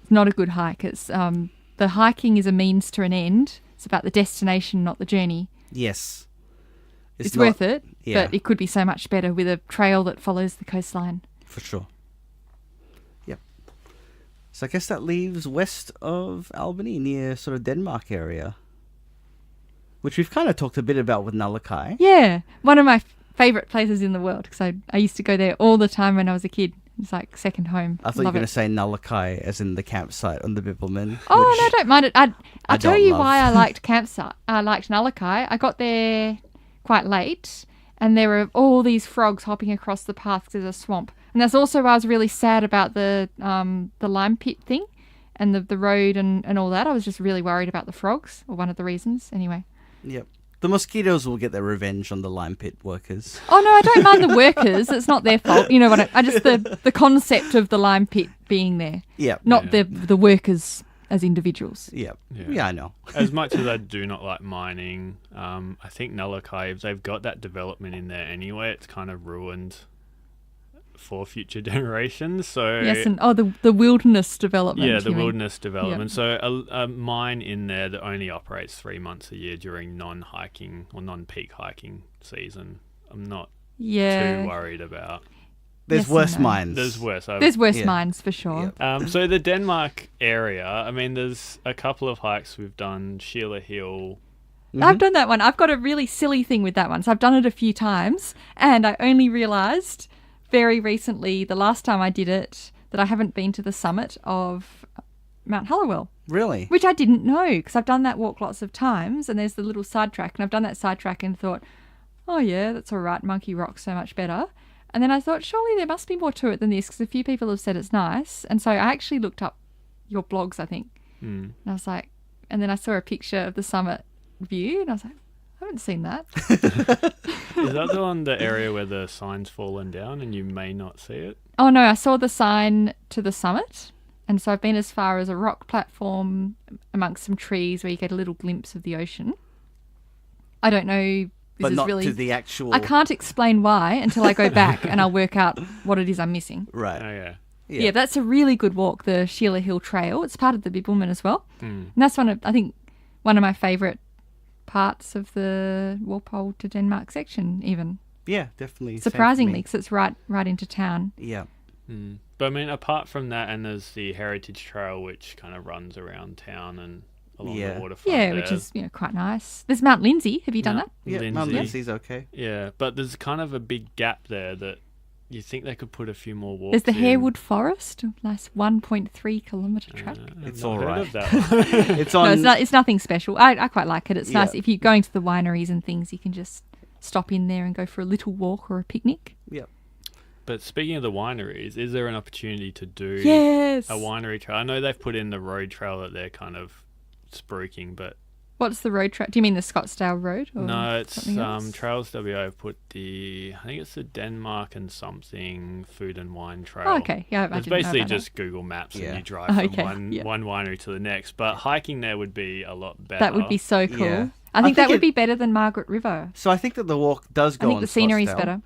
It's not a good hike. It's the hiking is a means to an end. It's about the destination, not the journey. Yes. It's not- worth it, yeah. but it could be so much better with a trail that follows the coastline. For sure. Yep. So I guess that leaves west of Albany, near sort of Denmark area, which we've kind of talked a bit about with Nalakai. Yeah, one of my favourite places in the world because I used to go there all the time when I was a kid. It's like second home. I thought you were Love going it. to say Nalakai, as in the campsite on the Bibbleman. Oh, which no, don't mind it. I'll I tell don't you love. why I liked campsite. I liked Nalakai. I got there quite late, and there were all these frogs hopping across the path 'cause there's a swamp. And that's also why I was really sad about the lime pit thing and the road and all that. I was just really worried about the frogs, or one of the reasons. Anyway. Yep. The mosquitoes will get their revenge on the lime pit workers. Oh, no, I don't mind the workers. It's not their fault. You know what? I just the concept of the lime pit being there, Yep. not the workers as individuals. Yep. Yeah. Yeah, I know. As much as I do not like mining, I think Nalakai, they've got that development in there anyway. It's kind of ruined for future generations. So Yes, and the wilderness development. yeah, the you mean. wilderness development. So a mine in there that only operates 3 months a year during non-hiking or non-peak hiking season, I'm not Yeah. too worried about. There's Yes and worse no. mines. There's worse. There's worse Yeah. mines for sure. Yep. So the Denmark area, I mean, there's a couple of hikes we've done. Sheila Hill. I've done that one. I've got a really silly thing with that one. So I've done it a few times, and I only realised very recently, the last time I did it, that I haven't been to the summit of Mount Hallowell, Really? which I didn't know because I've done that walk lots of times, and there's the little sidetrack, and I've done that sidetrack and thought, oh yeah, that's all right, Monkey Rock's so much better. And then I thought, surely there must be more to it than this because a few people have said it's nice. And so I actually looked up your blogs, I think. And I was like, and then I saw a picture of the summit view, and I was like, I haven't seen that. Is that the one, the area where the sign's fallen down and you may not see it? Oh no, I saw the sign to the summit, and so I've been as far as a rock platform amongst some trees where you get a little glimpse of the ocean. I don't know. But This is not really, to the actual... I can't explain why until I go back and I'll work out what it is I'm missing. Right. Oh, yeah. Yeah, that's a really good walk, the Sheila Hill Trail. It's part of the Bibbleman as well. And that's one of my favourite parts of the Walpole to Denmark section, even. Yeah, definitely. Same for Surprisingly, me. because it's right into town. Yeah. But I mean, apart from that, and there's the Heritage Trail, which kind of runs around town and along Yeah. the waterfront. Yeah, there. which is quite nice. There's Mount Lindsay. Have you done that? Yeah, Mount Lindsay. Lindsay's okay. Yeah, but there's kind of a big gap there that you think they could put a few more walks. There's the in. Harewood Forest, a nice 1.3 kilometre track. I've It's not all heard right. of that one. It's No, on... it's nothing special. I quite like it. It's Yeah. nice. If you're going to the wineries and things, you can just stop in there and go for a little walk or a picnic. Yep. But speaking of the wineries, is there an opportunity to do Yes. a winery trail? I know they've put in the road trail that they're kind of spruiking, but What's the road track? Do you mean the Scottsdale Road? Or no, it's something else? Trails WA have put I think it's the Denmark and something food and wine trail. Oh, okay. Yeah, I It's didn't know basically about that. just Google Maps Yeah. and you drive from Okay, one yeah. winery to the next. But hiking there would be a lot better. That would be so cool. Yeah. I think that think would it- be better than Margaret River. So I think that the walk does go I on think the scenery's Scottsdale. better.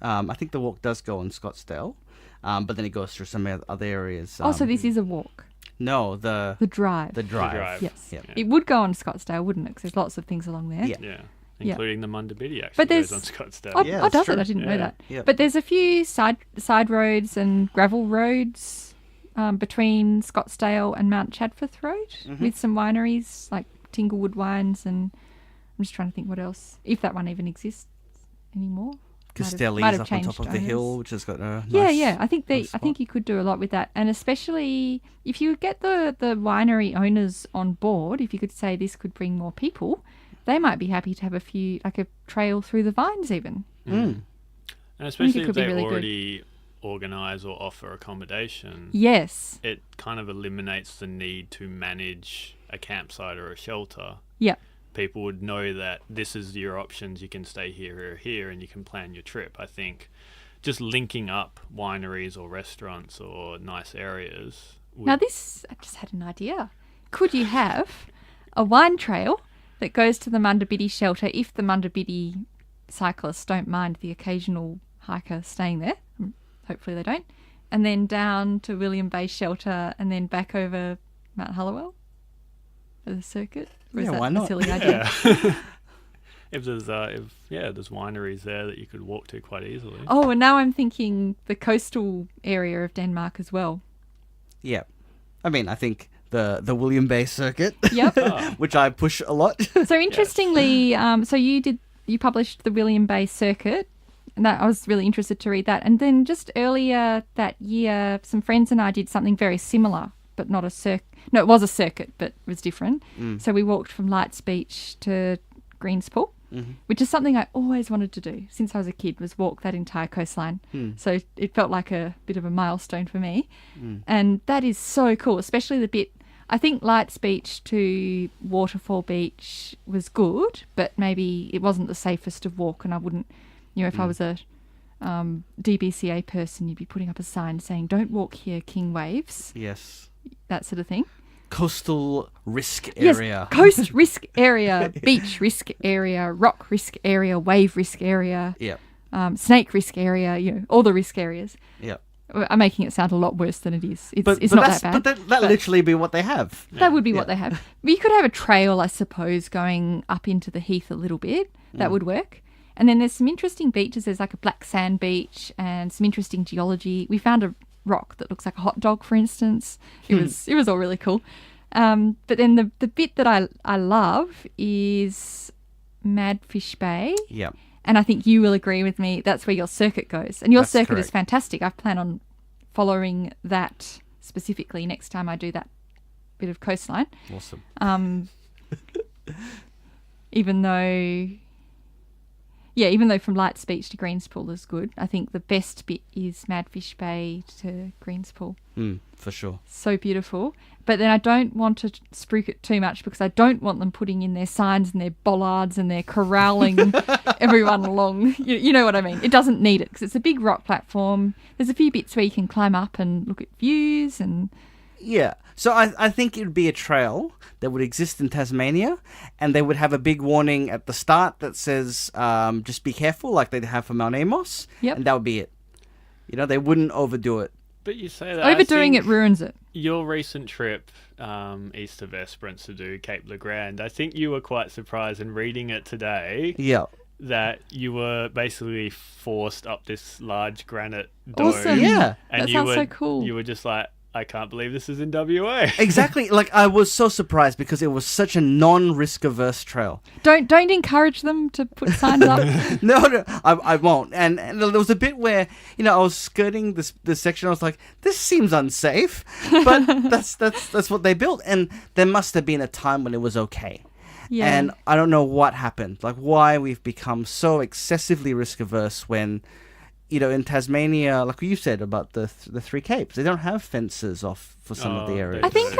I think the walk does go on Scottsdale, but then it goes through some other areas. Also, this is a walk. No, the The drive. drive. drive. Yes. Yep. Yeah. It would go on Scottsdale, wouldn't it? Because there's lots of things along there. Yeah. Yeah, Yeah. including the Mundabiddy actually But goes there's- on Scottsdale. Oh, Yeah, oh, that's does true. it? I didn't know Yeah. that. Yep. But there's a few side roads and gravel roads between Scottsdale and Mount Chadforth Road Mm-hmm. with some wineries like Tinglewood Wines, and I'm just trying to think what else, if that one even exists anymore. Might have Castelli's up on changed top of the owners. hill, which has got a Yeah, nice, yeah. I think nice I spot. think you could do a lot with that, and especially if you get the winery owners on board. If you could say this could bring more people, they might be happy to have a trail through the vines even. And especially if could be they really good. already organise or offer accommodation, Yes. it kind of eliminates the need to manage a campsite or a shelter. Yeah. People would know that this is your options. You can stay here or here, and you can plan your trip. I think just linking up wineries or restaurants or nice areas. Now this, I just had an idea. Could you have a wine trail that goes to the Mundabiddy shelter if the Mundabiddy cyclists don't mind the occasional hiker staying there. Hopefully they don't. And then down to William Bay Shelter and then back over Mount Hullowell for the circuit. Or is Yeah, that why a not? silly idea? Yeah. If there's wineries there that you could walk to quite easily. Oh, and now I'm thinking the coastal area of Denmark as well. Yeah. I mean, I think the William Bay circuit, Yep. which I push a lot. So interestingly, so you published the William Bay circuit, and that I was really interested to read that. And then just earlier that year, some friends and I did something very similar, but not a circuit. No, it was a circuit, but it was different. So we walked from Lights Beach to Greenspool, which is something I always wanted to do since I was a kid, was walk that entire coastline. So it felt like a bit of a milestone for me. And that is so cool, especially the bit, I think Lights Beach to Waterfall Beach was good, but maybe it wasn't the safest to walk, and I wouldn't, if I was a DBCA person, you'd be putting up a sign saying, don't walk here, king waves, Yes. that sort of thing. Coastal risk area. Yes, coast risk area, beach risk area, rock risk area, wave risk area, Yeah. snake risk area, all the risk areas. Yeah. I'm making it sound a lot worse than it is. It's But not that's, that bad. But that literally be what they have. That would be what Yeah. they have. But you could have a trail, I suppose, going up into the heath a little bit. That would work. And then there's some interesting beaches. There's like a black sand beach and some interesting geology. We found a rock that looks like a hot dog, for instance. It was all really cool. But then the bit that I love is Madfish Bay. Yeah. And I think you will agree with me, that's where your circuit goes. And your That's circuit is correct. fantastic. I plan on following that specifically next time I do that bit of coastline. Awesome. Even though from Lights Beach to Greenspool is good, I think the best bit is Madfish Bay to Greenspool. For sure. So beautiful. But then I don't want to spruik it too much because I don't want them putting in their signs and their bollards and their corralling everyone along. You know what I mean? It doesn't need it because it's a big rock platform. There's a few bits where you can climb up and look at views and... Yeah. So I think it would be a trail that would exist in Tasmania, and they would have a big warning at the start that says, just be careful, like they have for Mount Amos. Yep. And that would be it. They wouldn't overdo it. But you say that. Overdoing I it think ruins it. Your recent trip east of Esperance to do Cape Le Grand, I think you were quite surprised in reading it today Yeah. that you were basically forced up this large granite dome. Awesome. Yeah. And That you sounds were, so cool. You were just like, I can't believe this is in WA. Exactly. Like, I was so surprised because it was such a non-risk averse trail. Don't encourage them to put signs up. No, I won't. And there was a bit where, I was skirting this section. I was like, this seems unsafe, but that's what they built. And there must have been a time when it was okay. Yeah. And I don't know what happened, like why we've become so excessively risk averse when, in Tasmania, like you said about the Three Capes, they don't have fences off for some of the areas. I think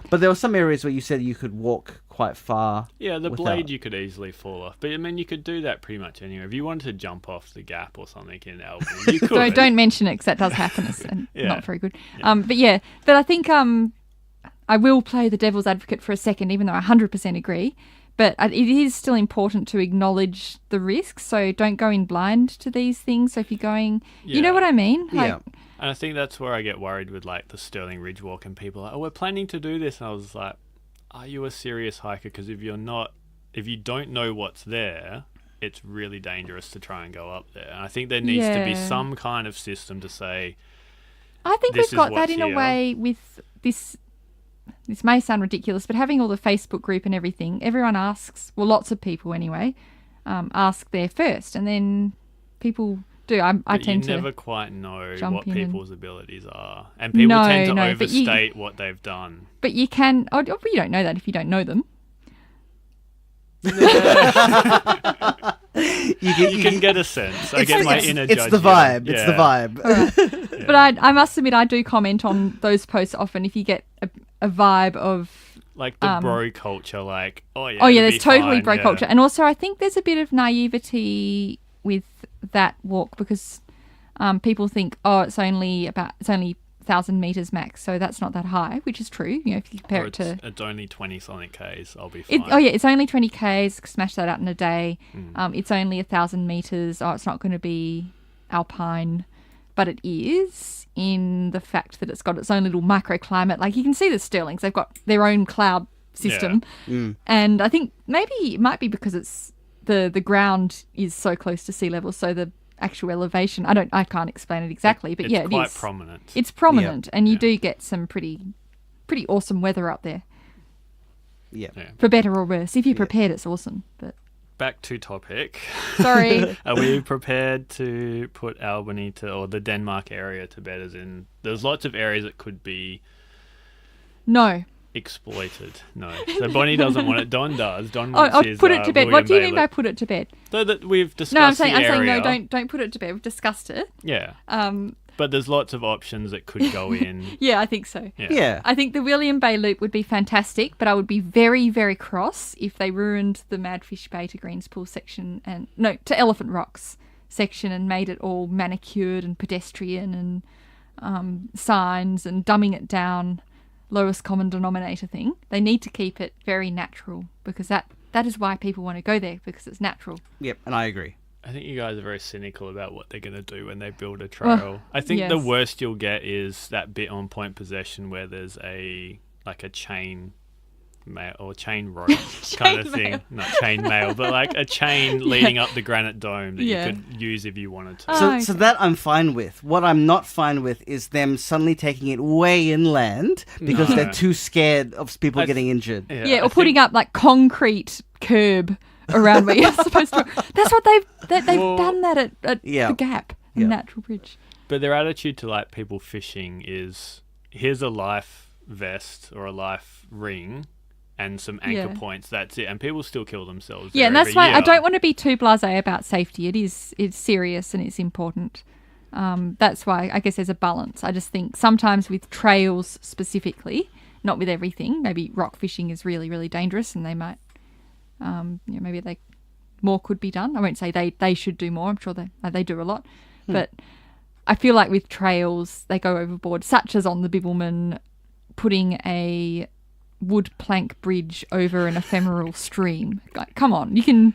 But there were some areas where you said you could walk quite far. Yeah, the without- blade you could easily fall off. But I mean, you could do that pretty much anywhere. If you wanted to jump off the gap or something in Albany, you could. don't mention it because that does happen. It's Yeah. not very good. But I think I will play the devil's advocate for a second, even though I 100% agree. But it is still important to acknowledge the risks. So don't go in blind to these things. So if you're going, you know Yeah. what I mean? Yeah. And I think that's where I get worried with like the Stirling Ridge Walk and people are like, oh, we're planning to do this. And I was like, are you a serious hiker? Because if you don't know what's there, it's really dangerous to try and go up there. And I think there needs to be Yeah. some kind of system to say, I think This we've got is that what's in a here. way with this. This may sound ridiculous, but having all the Facebook group and everything, everyone asks, well, lots of people anyway, ask there first. And then people do. I but tend you to... never quite know jump what in and- people's abilities are. And people No, tend to no, but you- overstate what they've done. But you can... Oh, you don't know that if you don't know them. You can get a sense. I get my inner judge. It's the here. vibe. It's the Yeah. vibe. But I must admit, I do comment on those posts often if you get a vibe of... Like the bro culture, like, oh yeah. Oh, yeah, it'll there's be totally fine, bro yeah. culture. And also, I think there's a bit of naivety with that walk because people think, oh, it's only 1,000 meters max, so that's not that high, which is true. If you compare Or it to... it's only 20 something Ks, I'll be fine. It's only 20 Ks, smash that out in a day. It's only 1,000 meters. Oh, it's not going to be alpine, but it is in the fact that it's got its own little microclimate. Like you can see the Stirlings, they've got their own cloud system. And I think maybe it might be because it's the ground is so close to sea level, so the actual elevation, I can't explain it exactly, but it's quite it is prominent. It's prominent, and you do get some pretty awesome weather up there. Yeah. For better or worse. If you're prepared, it's awesome. But Back to topic. sorry. Are we prepared to put Albany or the Denmark area to bed? As in, there's lots of areas that could be No. exploited. No. So Bonny doesn't want it. Don does. Don Oh, wants his, put it to bed. What do you mean by William put it to bed? So that we've discussed No, I'm saying the area. no. Don't put it to bed. We've discussed it. Yeah. Um. But there's lots of options that could go in. Yeah, I think so. Yeah. I think the William Bay Loop would be fantastic, but I would be very, very cross if they ruined the Madfish Bay to Greenspool section to Elephant Rocks section and made it all manicured and pedestrian and signs and dumbing it down, lowest common denominator thing. They need to keep it very natural because that is why people want to go there, because it's natural. Yep, and I agree. I think you guys are very cynical about what they're going to do when they build a trail. I think the worst you'll get is that bit on Point Possession where there's a chain mail or chain rope kind of thing. Not chain mail, but like a chain leading up the granite dome that you could use if you wanted to. So that I'm fine with. What I'm not fine with is them suddenly taking it way inland because they're too scared of people getting injured. Yeah, or putting up like concrete curb around where you're supposed to. That's what they've done that at the Gap and Natural Bridge. But their attitude to like people fishing is, here's a life vest or a life ring and some anchor points. That's it, and people still kill themselves. Yeah, and that's why I don't want to be too blasé about safety. It's serious and it's important. That's why I guess there's a balance. I just think sometimes with trails specifically, not with everything. Maybe rock fishing is really, really dangerous, and they might. Maybe more could be done. I won't say they should do more. I'm sure they do a lot, but I feel like with trails they go overboard, such as on the Bibbulmun, putting a wood plank bridge over an ephemeral stream. Like, come on, you can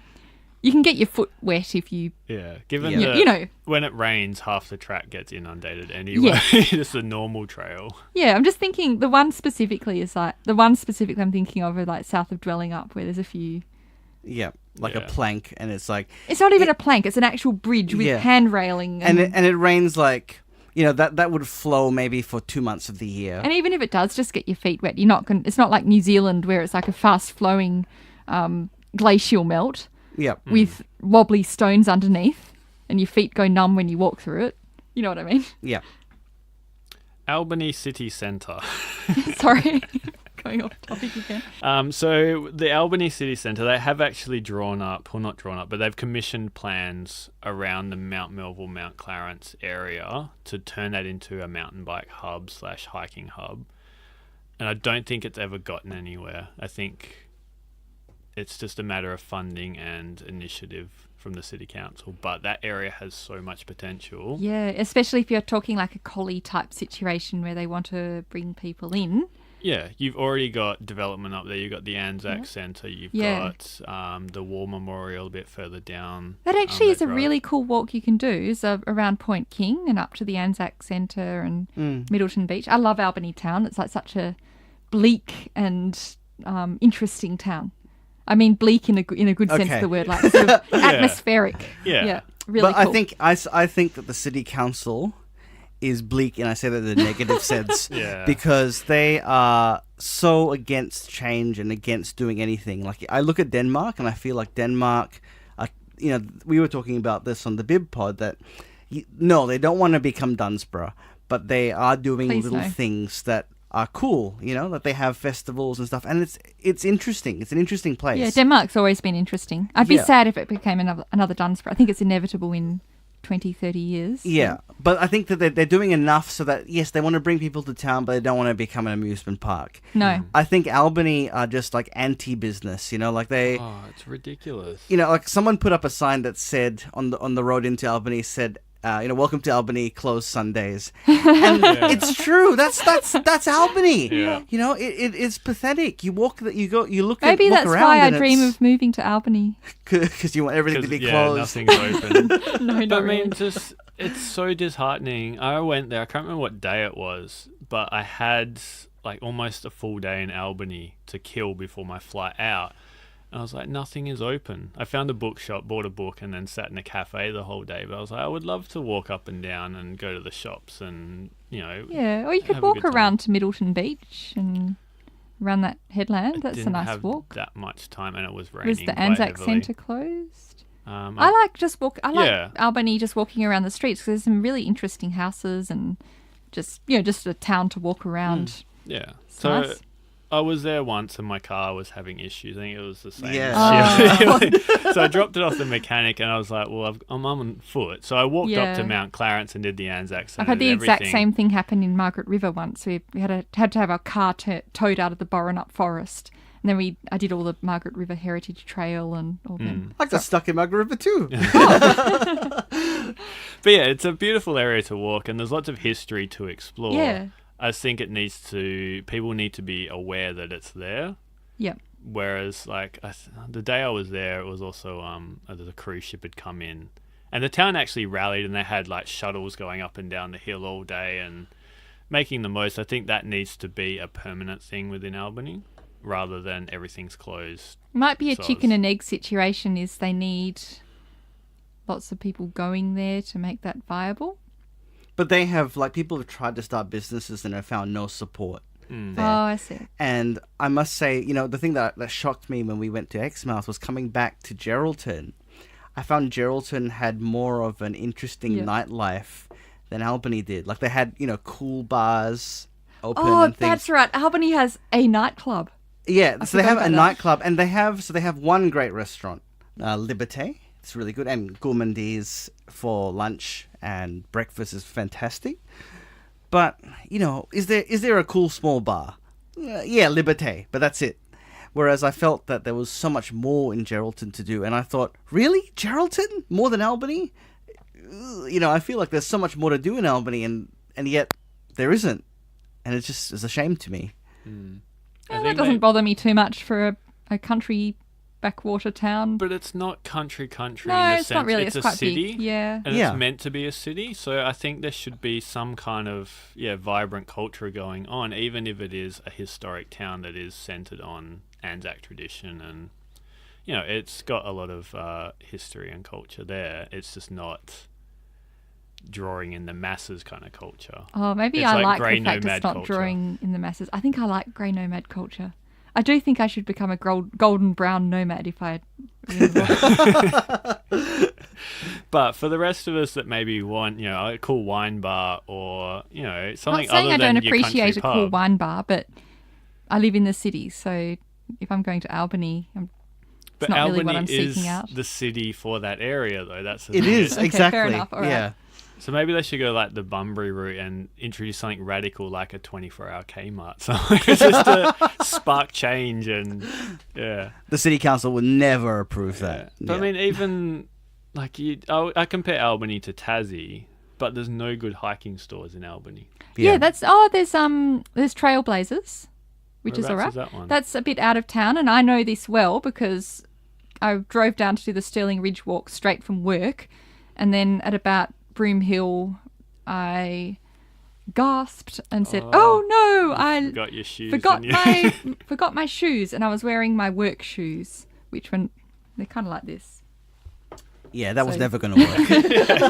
get your foot wet if you. Yeah, given that when it rains, half the track gets inundated anyway. Just a normal trail. Yeah, I'm just thinking the one specifically I'm thinking of are like south of Dwelling Up, where there's a few. Yeah, like a plank, and it's like... It's not even a plank, it's an actual bridge with hand railing. And it rains like... that would flow maybe for 2 months of the year. And even if it does just get your feet wet, it's not like New Zealand where it's like a fast-flowing glacial melt with wobbly stones underneath and your feet go numb when you walk through it. You know what I mean? Yeah. Albany City Centre. Sorry. Going off topic again. So the Albany City Centre, they have actually but they've commissioned plans around the Mount Melville, Mount Clarence area to turn that into a mountain bike hub / hiking hub. And I don't think it's ever gotten anywhere. I think it's just a matter of funding and initiative from the city council, but that area has so much potential. Yeah, especially if you're talking like a collie type situation where they want to bring people in. Yeah, you've already got development up there. You've got the Anzac Centre. You've got the War Memorial a bit further down. That actually is a really cool walk you can do. Is around Point King and up to the Anzac Centre and Middleton Beach. I love Albany town. It's like such a bleak and interesting town. I mean, bleak in a good sense of the word, like sort of atmospheric. Yeah, really. But cool. I think that the city council is bleak, and I say that in the negative sense because they are so against change and against doing anything. Like, I look at Denmark and I feel like Denmark, we were talking about this on the Bib pod that no, they don't want to become Dunsborough, but they are doing things that are cool, that they have festivals and stuff, and it's interesting. It's an interesting place. Yeah, Denmark's always been interesting. I'd be sad if it became another Dunsborough. I think it's inevitable in 20, 30 years. Yeah, but I think that they're doing enough so that, yes, they want to bring people to town, but they don't want to become an amusement park. No. I think Albany are just like anti-business, like they... Oh, it's ridiculous. Like someone put up a sign that said, on the road into Albany, said, welcome to Albany, closed Sundays. And it's true. That's Albany. Yeah. It's pathetic. You walk, you look Maybe look that's around why I and dream it's- of moving to Albany. because you want everything to be Yeah, closed. nothing's open. No, But I not mean, really. just it's so disheartening. I went there. I can't remember what day it was, but I had like almost a full day in Albany to kill before my flight out. And I was like, nothing is open. I found a bookshop, bought a book, and then sat in a cafe the whole day. But I was like, I would love to walk up and down and go to the shops and Yeah, or you could have a walk good time. around to Middleton Beach and around that headland. That's a didn't nice have walk. that much time, and it was raining. Was the quite Anzac heavily. Centre closed? I I like Yeah. Albany just walking around the streets because there's some really interesting houses and just a town to walk around. Yeah. It's So nice. I was there once and my car was having issues. I think it was the same. Yeah. So I dropped it off the mechanic and I was like, well, I'm on foot. So I walked up to Yeah. Mount Clarence and did the Anzac Centre. I've had the and exact everything. same thing happen in Margaret River once. We had to have our car towed out of the Borenup Forest. And then I did all the Margaret River Heritage Trail and all them. I got stuck in Margaret River too. But yeah, it's a beautiful area to walk and there's lots of history to explore. Yeah. I think people need to be aware that it's there. Yep. Whereas, like, the day I was there, it was also the cruise ship had come in, and the town actually rallied, and they had like shuttles going up and down the hill all day and making the most. I think that needs to be a permanent thing within Albany, rather than everything's closed. Might be a So chicken it's- and egg situation. Is they need lots of people going there to make that viable. But they have, people have tried to start businesses and have found no support there. Oh, I see. And I must say, the thing that shocked me when we went to Exmouth was coming back to Geraldton. I found Geraldton had more of an interesting Yeah. nightlife than Albany did. Like, they had, cool bars open Oh, and things. that's right. Albany has a nightclub. Yeah, so they forgot have a about that. nightclub, and they have one great restaurant, Liberté. It's really good, and gourmandise for lunch and breakfast is fantastic. But is there a cool small bar? Yeah, Liberté, but that's it. Whereas I felt that there was so much more in Geraldton to do, and I thought, really, Geraldton more than Albany? I feel like there's so much more to do in Albany, and yet there isn't, and it's a shame to me. That doesn't bother me too much for a country backwater town. But it's not country No, in the it's sense not really. it's It's a quite city. big. Yeah. And Yeah. it's meant to be a city, so I think there should be some kind of vibrant culture going on, even if it is a historic town that is centered on Anzac tradition, and it's got a lot of history and culture there. It's just not drawing in the masses kind of culture. Oh, maybe It's I like like grey the fact nomad it's not culture. drawing in the masses. I think I like grey nomad culture. I do think I should become a golden brown nomad if I. But for the rest of us that maybe want, a cool wine bar or I'm something not saying other I than don't your appreciate country a cool pub. wine bar, but I live in the city, so if I'm going to Albany, But not really Albany what I'm is seeking out. the city for that area, though. That's the It thing. is, Okay, exactly. fair enough, all right. Yeah. So maybe they should go like the Bunbury route and introduce something radical like a 24-hour Kmart. So it's just to spark change and The city council would never approve that. But Yeah. I mean, even like I compare Albany to Tassie, but there's no good hiking stores in Albany. yeah, there's Trailblazers, which is all Whereabouts right. is that one? That's a bit out of town, and I know this well because I drove down to do the Stirling Ridge walk straight from work, and then at about Broome Hill, I gasped and said, "Oh no, I Forgot your shoes. forgot didn't you? forgot my shoes," and I was wearing my work shoes, which they're kind of like this. Yeah, that was So- never going to work.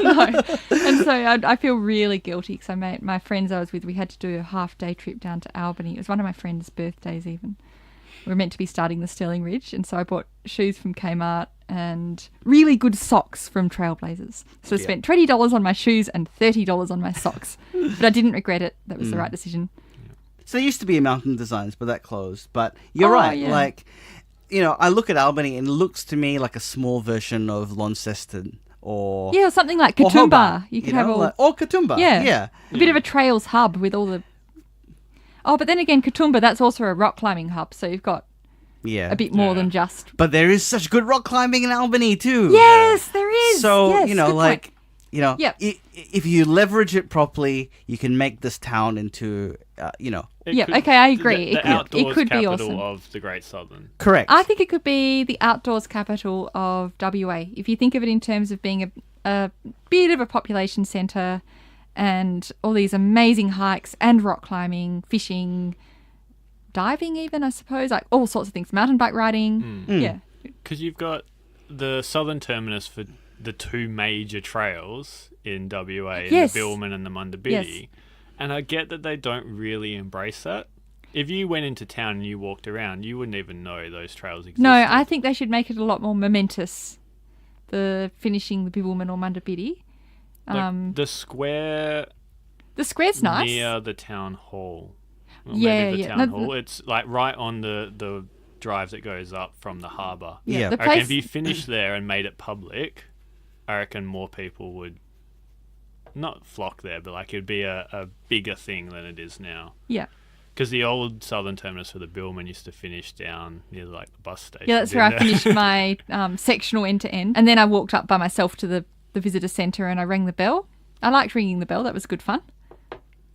No. And so I feel really guilty because my friends I was with, we had to do a half-day trip down to Albany. It was one of my friends' birthdays even. We were meant to be starting the Stirling Ridge, and so I bought shoes from Kmart and really good socks from Trailblazers. So I spent $20 on my shoes and $30 on my socks. But I didn't regret it. That was the right decision. So there used to be a Mountain Designs, but that closed. But you're Oh, right. yeah. I look at Albany and it looks to me like a small version of Launceston or Yeah, or something like or Katoomba. Hobart, You could have all... or Katoomba. Yeah. A bit of a trails hub with all the... Oh, but then again, Katoomba, that's also a rock climbing hub, so you've got Yeah. a bit more Yeah. than just... But there is such good rock climbing in Albany too. Yes, there is. So, yes, you know, good like point. Yep. If you leverage it properly, you can make this town into, Okay, I agree. The outdoors it could be capital awesome. of the Great Southern. correct. I think it could be the outdoors capital of WA. If you think of it in terms of being a bit of a population centre and all these amazing hikes and rock climbing, fishing, diving even, I suppose, like all sorts of things, mountain bike riding. Yeah. Because you've got the southern terminus for the two major trails in WA, Yes. the Billman and the Mundabiddi. Yes. And I get that they don't really embrace that. If you went into town and you walked around, you wouldn't even know those trails existed. No, I think they should make it a lot more momentous, the finishing the Bibbulmun or Mundabiddi. Like the square The square's nice. near the town hall. Well, Yeah, maybe the yeah. town No, hall. It's like right on the drive that goes up from the harbour. Yeah. The I reckon place, if you finished there and made it public, I reckon more people would not flock there, but like it'd be a bigger thing than it is now. yeah. Because the old southern terminus for the Billman used to finish down near like the bus station. Yeah, that's where I finished my sectional end to end. And then I walked up by myself to the visitor centre and I rang the bell. I liked ringing the bell. That was good fun.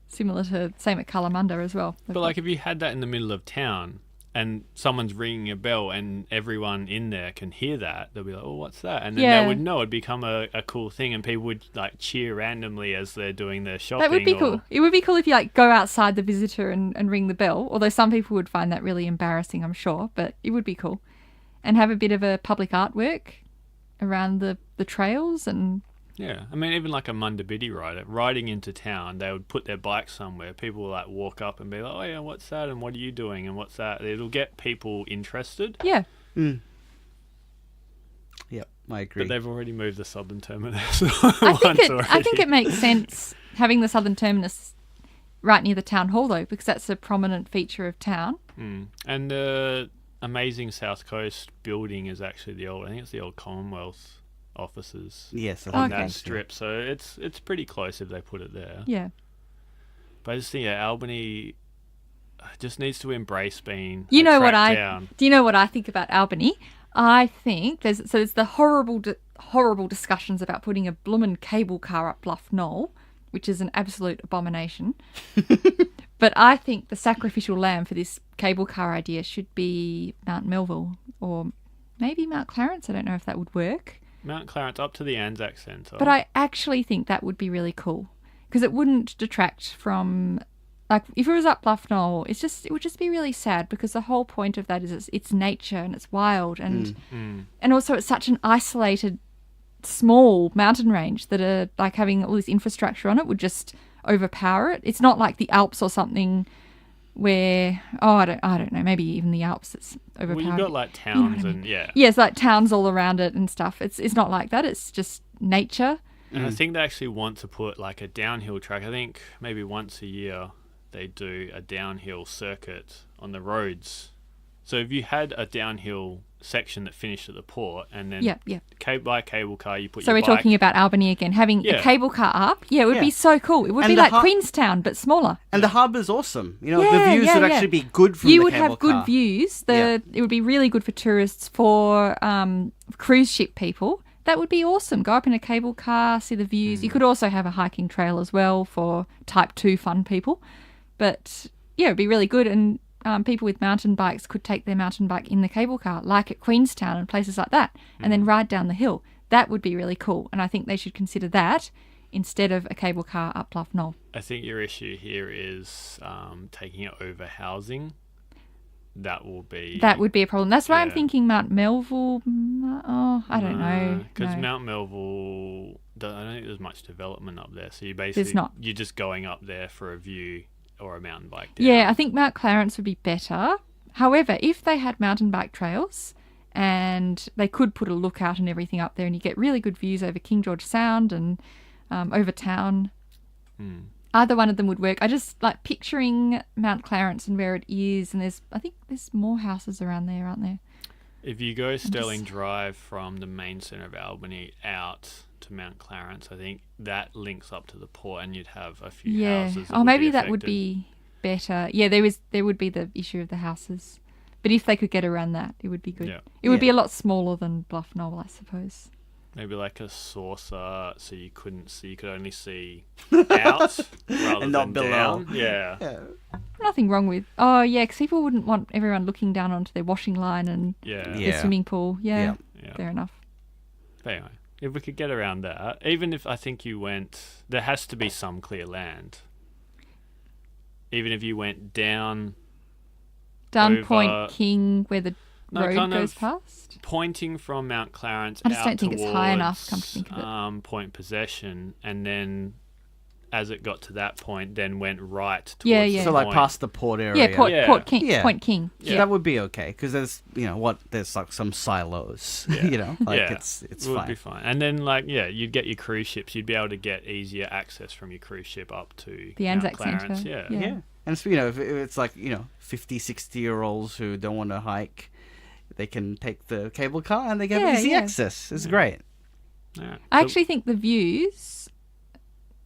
Similar to same at Kalamunda as well. But like if you had that in the middle of town and someone's ringing a bell and everyone in there can hear that, they'll be like, oh, what's that? And then Yeah. they would know it'd become a cool thing and people would like cheer randomly as they're doing their shopping. That would be or- cool. It would be cool if you like go outside the visitor and ring the bell. Although some people would find that really embarrassing, I'm sure. But it would be cool. And have a bit of a public artwork around the trails and Yeah, I mean, even like a Mundabiddi rider, riding into town, they would put their bike somewhere. People will like walk up and be like, oh yeah, what's that? And what are you doing? And what's that? It'll get people interested. yeah. Yep, I agree. But they've already moved the southern terminus I think it makes sense having the southern terminus right near the town hall though, because that's a prominent feature of town. And the amazing South Coast building is actually I think it's the old Commonwealth offices Yes, I on think Okay. that strip. So it's pretty close if they put it there. Yeah. But I just think Albany just needs to embrace being You a know what track I town. do? You know what I think about Albany? I think there's the horrible discussions about putting a bloomin' cable car up Bluff Knoll, which is an absolute abomination. But I think the sacrificial lamb for this cable car idea should be Mount Melville or maybe Mount Clarence. I don't know if that would work. Mount Clarence up to the Anzac Centre. But I actually think that would be really cool because it wouldn't detract from, like, if it was up Bluff Knoll, it would just be really sad because the whole point of that is it's nature and it's wild and also it's such an isolated, small mountain range that like having all this infrastructure on it would just overpower it. It's not like the Alps or something where I don't know, maybe even the Alps it's overpowered. Well, you've got like You know what towns I mean? and yeah. Yeah, it's like towns all around it and stuff. It's not like that. It's just nature. And I think they actually want to put like a downhill track. I think maybe once a year they do a downhill circuit on the roads. So if you had a downhill section that finished at the port and then Yeah. by cable car you put So your we're bike. talking about Albany again. Having Yeah. a cable car up, it would Yeah. be so cool. It would And be the like har- Queenstown, but smaller. And the harbour's awesome. You know, Yeah, the views yeah, would yeah. actually be good from You the would cable have good car. views. Yeah. It would be really good for tourists, for cruise ship people. That would be awesome. Go up in a cable car, see the views. You could also have a hiking trail as well for type 2 fun people. But yeah, it'd be really good. And people with mountain bikes could take their mountain bike in the cable car, like at Queenstown and places like that, and then ride down the hill. That would be really cool. And I think they should consider that instead of a cable car up Bluff Knoll. I think your issue here is taking it over housing. That would be a problem. That's why I'm Yeah. thinking Mount Melville. Oh, I don't know. Because No. Mount Melville, I don't think there's much development up there. So you basically not. you're just going up there for a view or a mountain bike down. Yeah, I think Mount Clarence would be better. However, if they had mountain bike trails and they could put a lookout and everything up there and you get really good views over King George Sound and over town, either one of them would work. I just like picturing Mount Clarence and where it is, and I think there's more houses around there, aren't there? If you go Sterling Drive from the main centre of Albany out to Mount Clarence, I think that links up to the port and you'd have a few Yeah. houses. Oh, maybe that affected. would be better. Yeah, there would be the issue of the houses. But if they could get around that, it would be good. Yeah. It would Yeah. be a lot smaller than Bluff Knoll, I suppose. maybe like a saucer, so you couldn't see, you could only see out rather And not than below. down. Yeah. Yeah. Nothing wrong with. Oh yeah, because people wouldn't want everyone looking down onto their washing line and Yeah. their Yeah. swimming pool. Yeah, Yeah. fair enough. But anyway, if we could get around that, even if I think you went, there has to be some clear land. Even if you went down, Down over- Point King, where the No, road kind goes of past. pointing from Mount Clarence I just out don't think it's high enough, towards, come to think of it. Point Possession, and then as it got to that point, then went right towards Yeah, the yeah. So like point. past the port area. Yeah, Port Yeah. King. Yeah. Point King. So Yeah. that would be okay because there's there's like some silos. Yeah. Like Yeah. it's It would fine. be fine. And then you'd get your cruise ships. You'd be able to get easier access from your cruise ship up to The Mount Anzac Centre. Clarence. Yeah. Yeah. Yeah. And it's, if it's like 50, 60-year-olds who don't want to hike, they can take the cable car and they get Yeah, easy yeah. access. It's great. Alright. I So- actually think the views,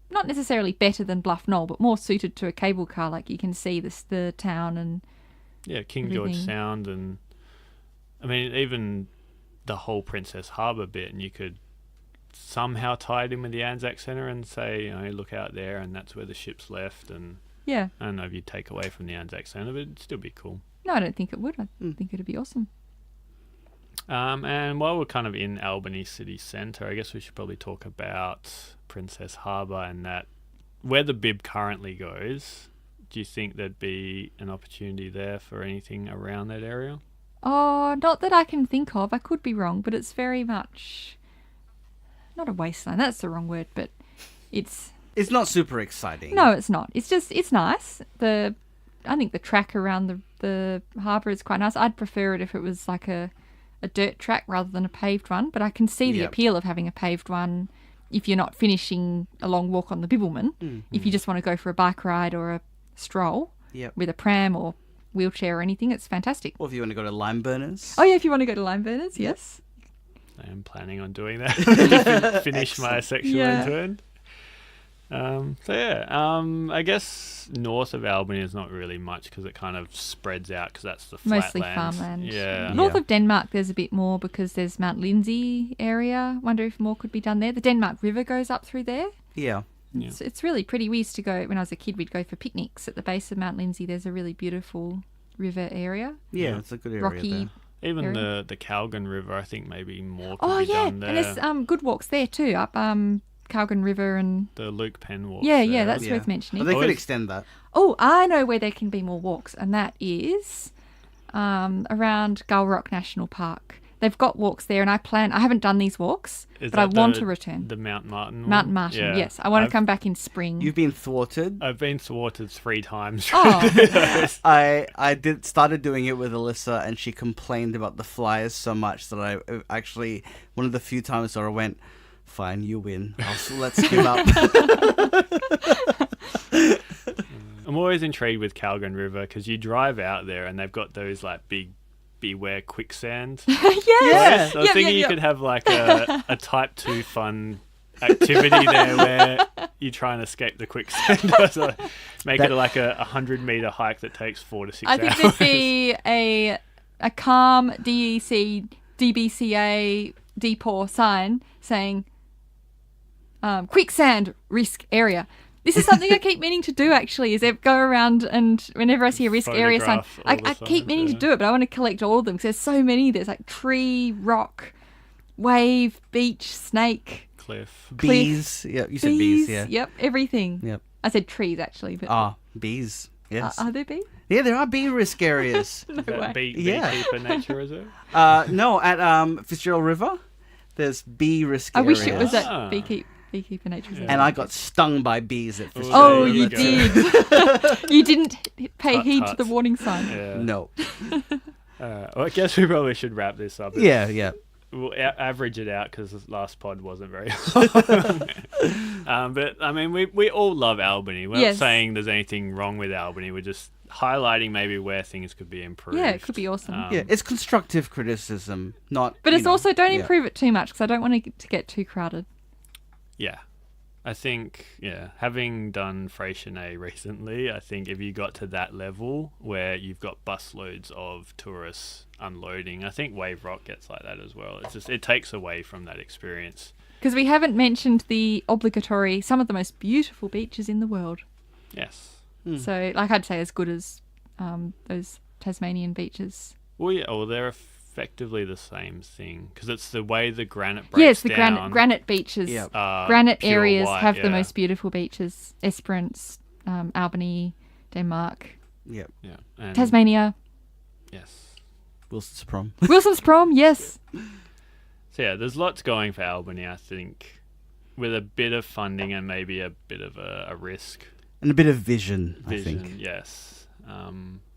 not necessarily better than Bluff Knoll, but more suited to a cable car. Like you can see the town and yeah, King George everything. Sound, and I mean even the whole Princess Harbour bit, and you could somehow tie it in with the Anzac Centre and say, look out there, and that's where the ship's left. And yeah. I don't know if you'd take away from the Anzac Centre, but it'd still be cool. No, I don't think it would. I think it'd be awesome. And while we're kind of in Albany city centre, I guess we should probably talk about Princess Harbour and that where the bib currently goes. Do you think there'd be an opportunity there for anything around that area? Oh, not that I can think of. I could be wrong, but it's very much not a wasteland. That's the wrong word, but it's It's not super exciting. no, it's not. It's nice. I think the track around the harbour is quite nice. I'd prefer it if it was like a dirt track rather than a paved one, but I can see the Yep. appeal of having a paved one if you're not finishing a long walk on the Bibbulmun. If you just want to go for a bike ride or a stroll Yep. with a pram or wheelchair or anything, it's fantastic. Or if you want to go to Lime Burners. Oh yeah, if you want to go to Lime Burners, yes. I am planning on doing that. Finish my sexual Yeah. intern. I guess north of Albany is not really much because it kind of spreads out because that's the Mostly flatlands. farmland. Yeah. North Yeah. of Denmark, there's a bit more because there's Mount Lindsay area. Wonder if more could be done there. The Denmark River goes up through there. Yeah. Yeah. It's really pretty. We used to go, when I was a kid, we'd go for picnics at the base of Mount Lindsay. There's a really beautiful river area. Yeah, Yeah. it's a good area Rocky. there. Even area. the Calgon River, I think maybe more could Oh, be yeah. done there. And there's good walks there too, up Calgon River and... The Luke Penn walk. Yeah, that's worth But mentioning. they could Always- extend that. Oh, I know where there can be more walks, and that is around Gull Rock National Park. They've got walks there, and I haven't done these walks, Is but I that want the- to return. The Mount Martin one? Mount Martin, Yeah. yes. I want to I've- come back in spring. You've been thwarted. I've been thwarted 3 times. Oh, I started doing it with Alyssa, and she complained about the flyers so much that I actually one of the few times where I went, "Fine, you win. Let's give up." I'm always intrigued with Calgon River because you drive out there and they've got those like big beware quicksand. yes. I was thinking you could have like a type 2 fun activity there where you try and escape the quicksand. So make it like a 100-meter hike that takes 4 to 6 I hours. think there'd be a calm DEC, DBCA, DPAW sign saying quicksand risk area. This is something I keep meaning to do, actually, is go around and whenever I see a risk area sign, Photograph all the I keep signs, meaning to yeah. do it, but I want to collect all of them because there's so many. There's like tree, rock, wave, beach, snake, Cliff. Bees. Yeah, you said bees. Yeah. Yep, everything. Yep. I said trees, actually, but Bees. Yes. are there bees? Yeah, there are bee risk areas. Is that way. Yeah. Beekeeper Nature Reserve? No, at Fitzgerald River, there's bee risk I areas. wish it was Ah. at Beekeeper Nature Reserve. And I got stung by bees at Fitzgerald Oh, River you too. did. You didn't pay Tut, heed to tut. the warning sign. Yeah. No. Well, I guess we probably should wrap this up. Yeah. We'll average it out because the last pod wasn't very long. But, I mean, we all love Albany. We're Yes. not saying there's anything wrong with Albany. We're just highlighting maybe where things could be improved. Yeah, it could be awesome. Yeah, it's constructive criticism, not. But it's also don't yeah. improve it too much because I don't want it to get too crowded. Yeah. I think, having done Freycinet recently, I think if you got to that level where you've got busloads of tourists unloading, I think Wave Rock gets like that as well. It's just, it takes away from that experience. Because we haven't mentioned the obligatory, some of the most beautiful beaches in the world. Yes. So, like I'd say, as good as those Tasmanian beaches. Well, yeah, they're effectively the same thing because it's the way the granite breaks the down. granite beaches. Yep. Granite Pure areas white, have the most beautiful beaches. Esperance, Albany, Denmark, Yep. Yeah. And Tasmania, yes. Wilson's Prom. Wilson's Prom, yes. So yeah, there's lots going for Albany, I think, with a bit of funding and maybe a bit of a risk. And a bit of vision, I think. Yes.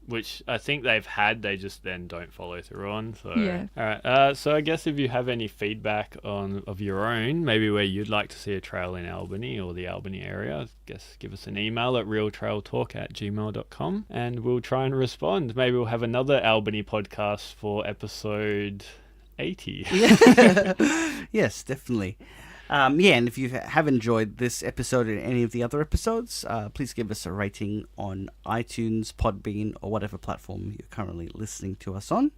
Which I think they've had, they just then don't follow through on. So, Yeah. All right. So I guess if you have any feedback of your own, maybe where you'd like to see a trail in Albany or the Albany area, I guess give us an email at realtrailtalk@gmail.com and we'll try and respond. Maybe we'll have another Albany podcast for episode 80. Yes, definitely. And if you have enjoyed this episode and any of the other episodes, please give us a rating on iTunes, Podbean, or whatever platform you're currently listening to us on.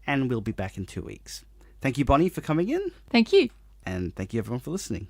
And we'll be back in 2 weeks. Thank you, Bonny, for coming in. Thank you. And thank you, everyone, for listening.